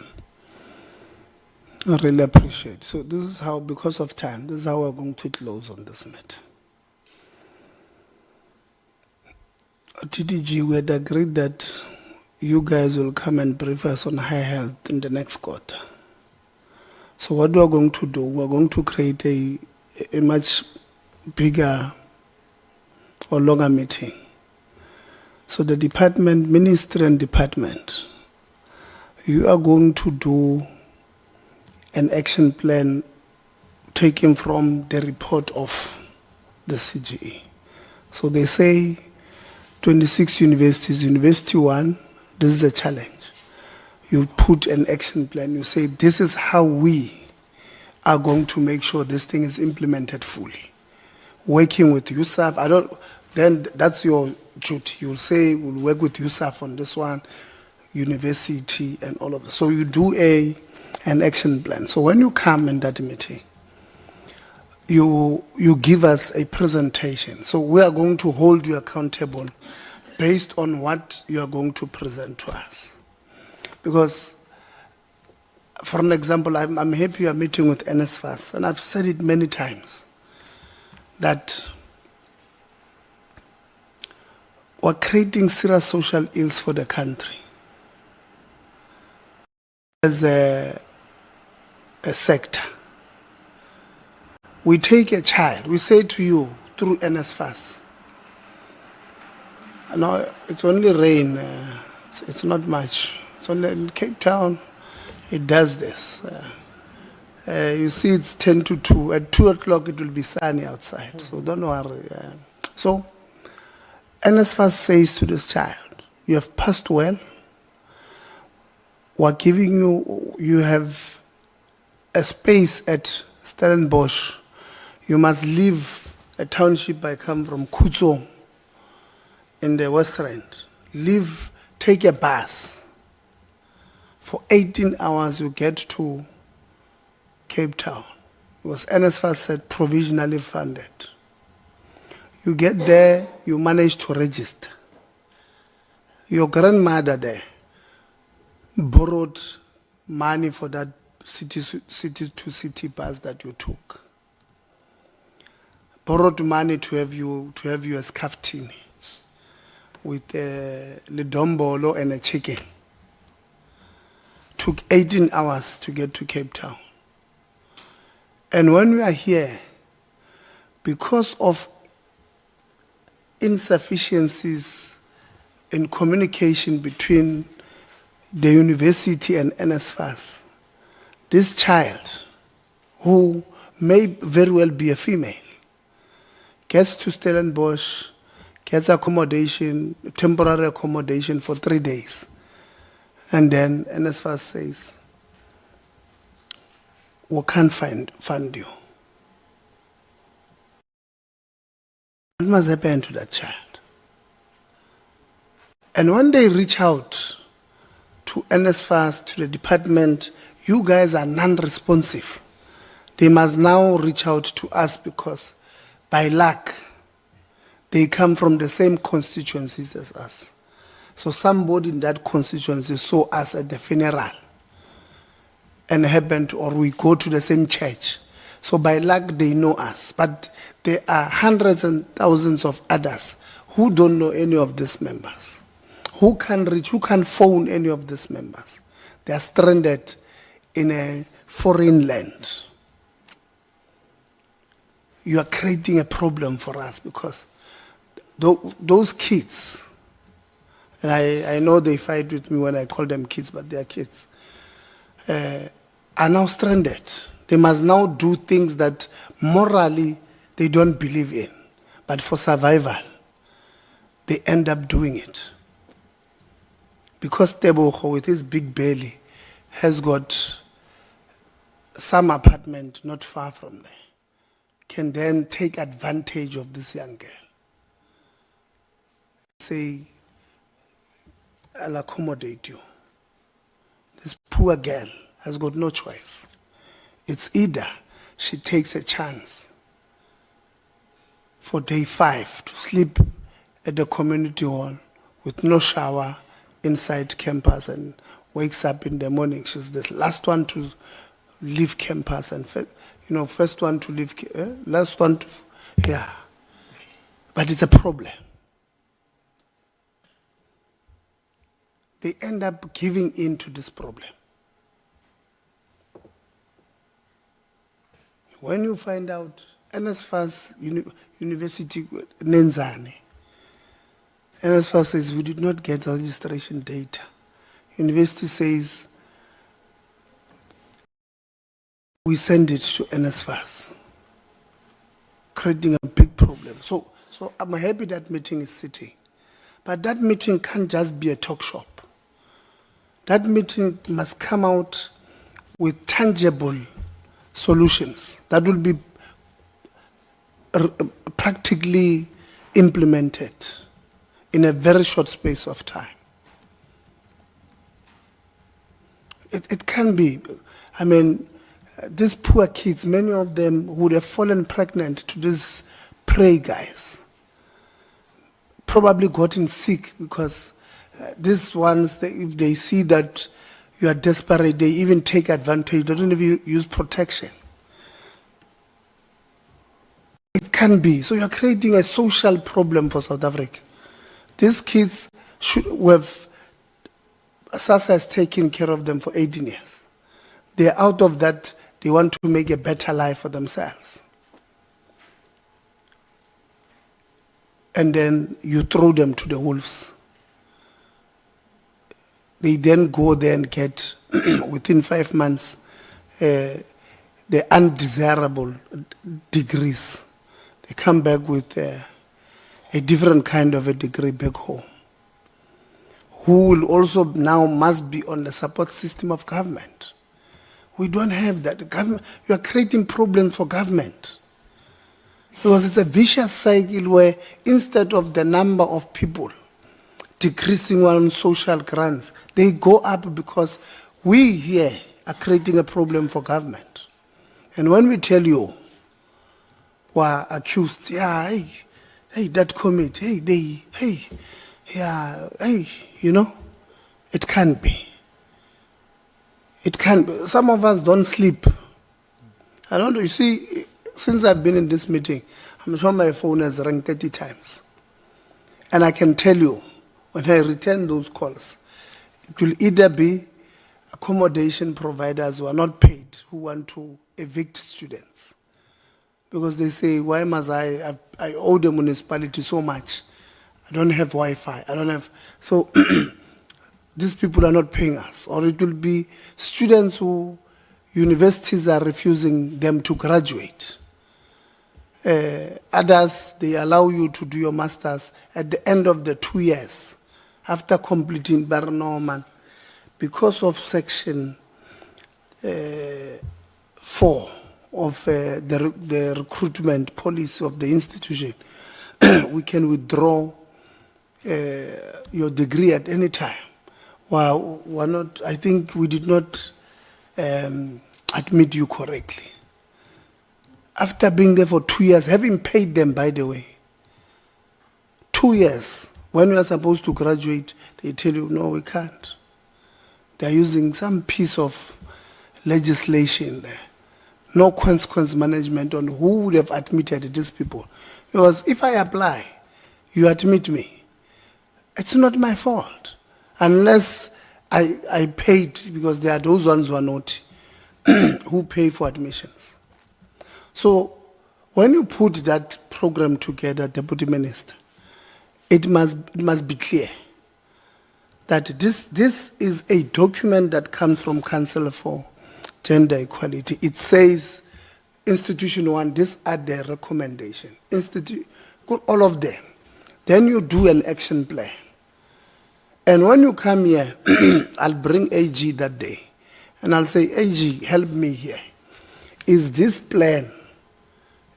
S1: really appreciate. So this is how, because of time, this is how we're going to close on this matter. TDG, we had agreed that you guys will come and brief us on high health in the next quarter. So what we're going to do, we're going to create a much bigger or longer meeting. So the department, ministry and department, you are going to do an action plan taken from the report of the CGE. So they say 26 universities, University 1, this is a challenge. You put an action plan, you say this is how we are going to make sure this thing is implemented fully. Working with USAF, then that's your duty. You'll say we'll work with USAF on this one, university and all of that. So you do an action plan. So when you come in that meeting, you give us a presentation. So we are going to hold you accountable based on what you are going to present to us. Because, for an example, I'm happy you are meeting with NSFAS, and I've said it many times, that we're creating serious social ills for the country. As a sector, we take a child, we say to you through NSFAS, no, it's only rain, it's not much. It's only in Cape Town, it does this. You see it's 10 to 2, at 2 o'clock it will be sunny outside, so don't worry. So NSFAS says to this child, you have passed well, we're giving you have a space at Stellenbosch. You must leave a township I come from, Kutso, in the West Rand. Leave, take a bus. For 18 hours you get to Cape Town. It was NSFAS said provisionally funded. You get there, you manage to register. Your grandmother there borrowed money for that city-to-city bus that you took. Borrowed money to have you a scaftini with a lidombolo and a chicken. Took 18 hours to get to Cape Town. And when we are here, because of insufficiencies in communication between the university and NSFAS, this child, who may very well be a female, gets to Stellenbosch, gets accommodation, temporary accommodation for 3 days. And then NSFAS says, we can't fund you. What must happen to that child? And when they reach out to NSFAS, to the department, you guys are non-responsive. They must now reach out to us because, by luck, they come from the same constituencies as us. So somebody in that constituency saw us at the funeral and happened, or we go to the same church. So by luck, they know us. But there are hundreds and thousands of others who don't know any of these members, who can reach, who can phone any of these members. They are stranded in a foreign land. You are creating a problem for us because those kids, and I know they fight with me when I call them kids, but they are kids, are now stranded. They must now do things that morally they don't believe in, but for survival, they end up doing it. Because Tebogo, with his big belly, has got some apartment not far from there, can then take advantage of this young girl. Say, I'll accommodate you. This poor girl has got no choice. It's either she takes a chance for day 5 to sleep at the community hall with no shower inside campus and wakes up in the morning. She's the last one to leave campus and first one to leave, last one to, yeah. But it's a problem. They end up giving in to this problem. When you find out, NSFAS University, Nenzane, NSFAS says we did not get the registration data. University says we send it to NSFAS, creating a big problem. So I'm happy that meeting is sitting. But that meeting can't just be a talk shop. That meeting must come out with tangible solutions that will be practically implemented in a very short space of time. It can be. I mean, these poor kids, many of them would have fallen pregnant to these prey guys, probably gotten sick because these ones, if they see that you are desperate, they even take advantage. They don't even use protection. It can be. So you are creating a social problem for South Africa. These kids should have, SASSA has taken care of them for 18 years. They are out of that. They want to make a better life for themselves. And then you throw them to the wolves. They then go there and get, within 5 months, the undesirable degrees. They come back with a different kind of a degree back home, who will also now must be on the support system of government. We don't have that. Government, you are creating problems for government. Because it's a vicious cycle where instead of the number of people decreasing on social grants, they go up because we here are creating a problem for government. And when we tell you, were accused, yeah, hey, that committee, it can't be. It can't be. Some of us don't sleep. I don't know, you see, since I've been in this meeting, I'm sure my phone has rang 30 times. And I can tell you, when I return those calls, it will either be accommodation providers who are not paid, who want to evict students. Because they say, why must I owe the municipality so much. I don't have Wi-Fi, I don't have, so these people are not paying us. Or it will be students who universities are refusing them to graduate. Others, they allow you to do your master's at the end of the 2 years, after completing Barnoman, because of section 4 of the recruitment policy of the institution, we can withdraw your degree at any time. Well, we're not, I think we did not admit you correctly. After being there for 2 years, having paid them, by the way, 2 years, when you are supposed to graduate, they tell you, no, we can't. They're using some piece of legislation there. no consequence management on who would have admitted these people. Because if I apply, you admit me, it's not my fault. Unless I paid, because there are those ones who are not, who pay for admissions. So when you put that program together, Deputy Minister, it must be clear that this is a document that comes from Council for Gender Equality. It says, Institution 1, these are the recommendations. All of them. Then you do an action plan. And when you come here, I'll bring AG that day. And I'll say, AG, help me here. Is this plan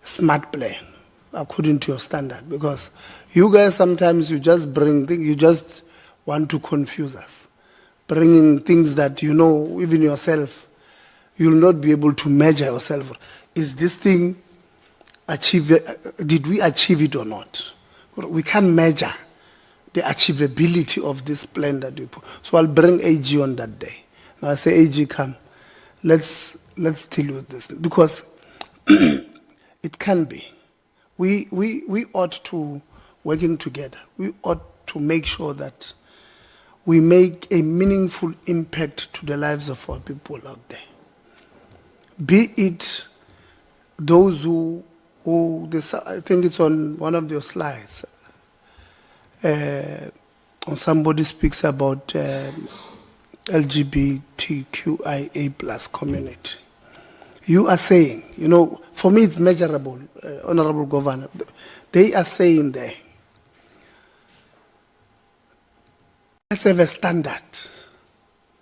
S1: a smart plan according to your standard? Because you guys sometimes you just bring things, you just want to confuse us. Bringing things that you know, even yourself, you'll not be able to measure yourself. Is this thing did we achieve it or not? We can't measure the achievability of this plan that we put. So I'll bring AG on that day. And I'll say, AG, come, let's deal with this. Because it can be. We ought to, working together, we ought to make sure that we make a meaningful impact to the lives of our people out there. Be it those who I think it's on one of your slides, when somebody speaks about LGBTQIA plus community. You are saying, you know, for me it's measurable, Honorable Governor. They are saying there, let's have a standard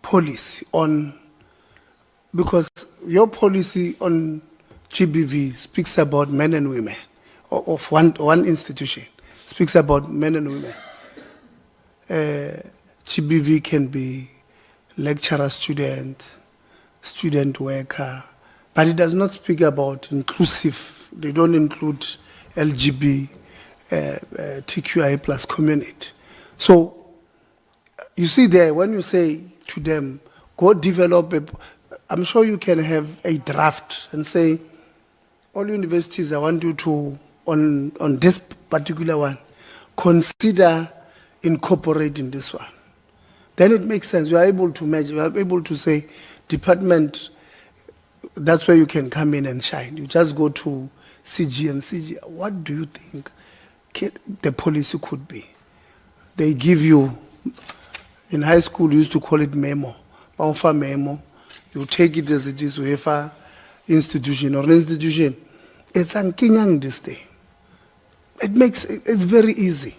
S1: policy on, because your policy on GBV speaks about men and women, of one institution, speaks about men and women. GBV can be lecturer, student worker, but it does not speak about inclusive. They don't include LGBTQIA plus community. So you see there, when you say to them, go develop I'm sure you can have a draft and say, all universities, I want you to, on this particular one, consider incorporating this one. Then it makes sense. You are able to measure, you are able to say, department, that's where you can come in and shine. You just go to CG and CG. What do you think the policy could be? They give you, in high school, you used to call it memo, Baufa memo. You take it as it is, UEFA institution or institution. It's unkinyang this day. It's very easy.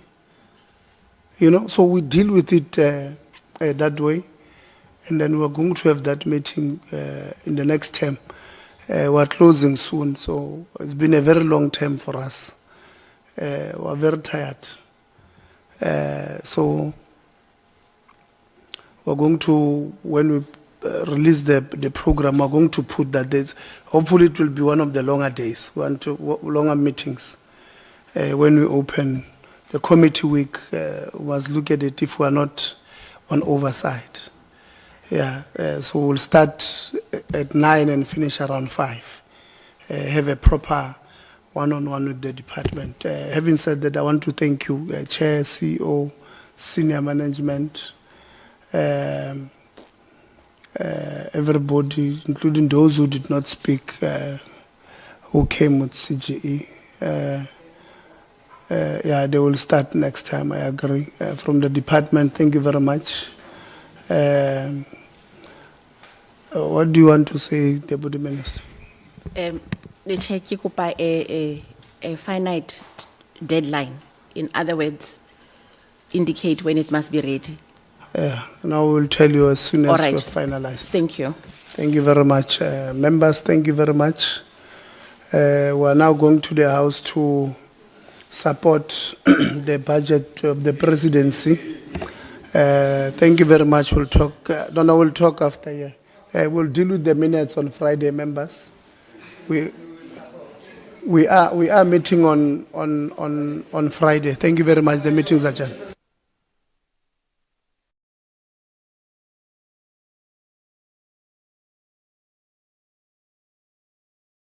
S1: You know, so we deal with it that way. And then we're going to have that meeting in the next term. We're closing soon, so it's been a very long term for us. We're very tired. So we're going to, when we release the program, we're going to put that date. Hopefully it will be one of the longer days, longer meetings. When we open the committee week, was look at it if we're not on oversight. Yeah, so we'll start at 9 and finish around 5. Have a proper one-on-one with the department. Having said that, I want to thank you, Chair, CEO, senior management, everybody, including those who did not speak, who came with CGE. Yeah, they will start next time, I agree. From the department, thank you very much. What do you want to say, Deputy Minister?
S10: The Chair, ke kopa a finite deadline. In other words, indicate when it must be ready.
S1: Yeah, now we'll tell you as soon
S10: All
S1: as
S10: right.
S1: we're finalized.
S10: Thank you.
S1: Thank you very much. Members, thank you very much. We're now going to the House to support the budget of the presidency. Thank you very much. We'll talk. We'll talk after here. We'll deal with the minutes on Friday, members. We are meeting on Friday. Thank you very much. The meeting is adjourned.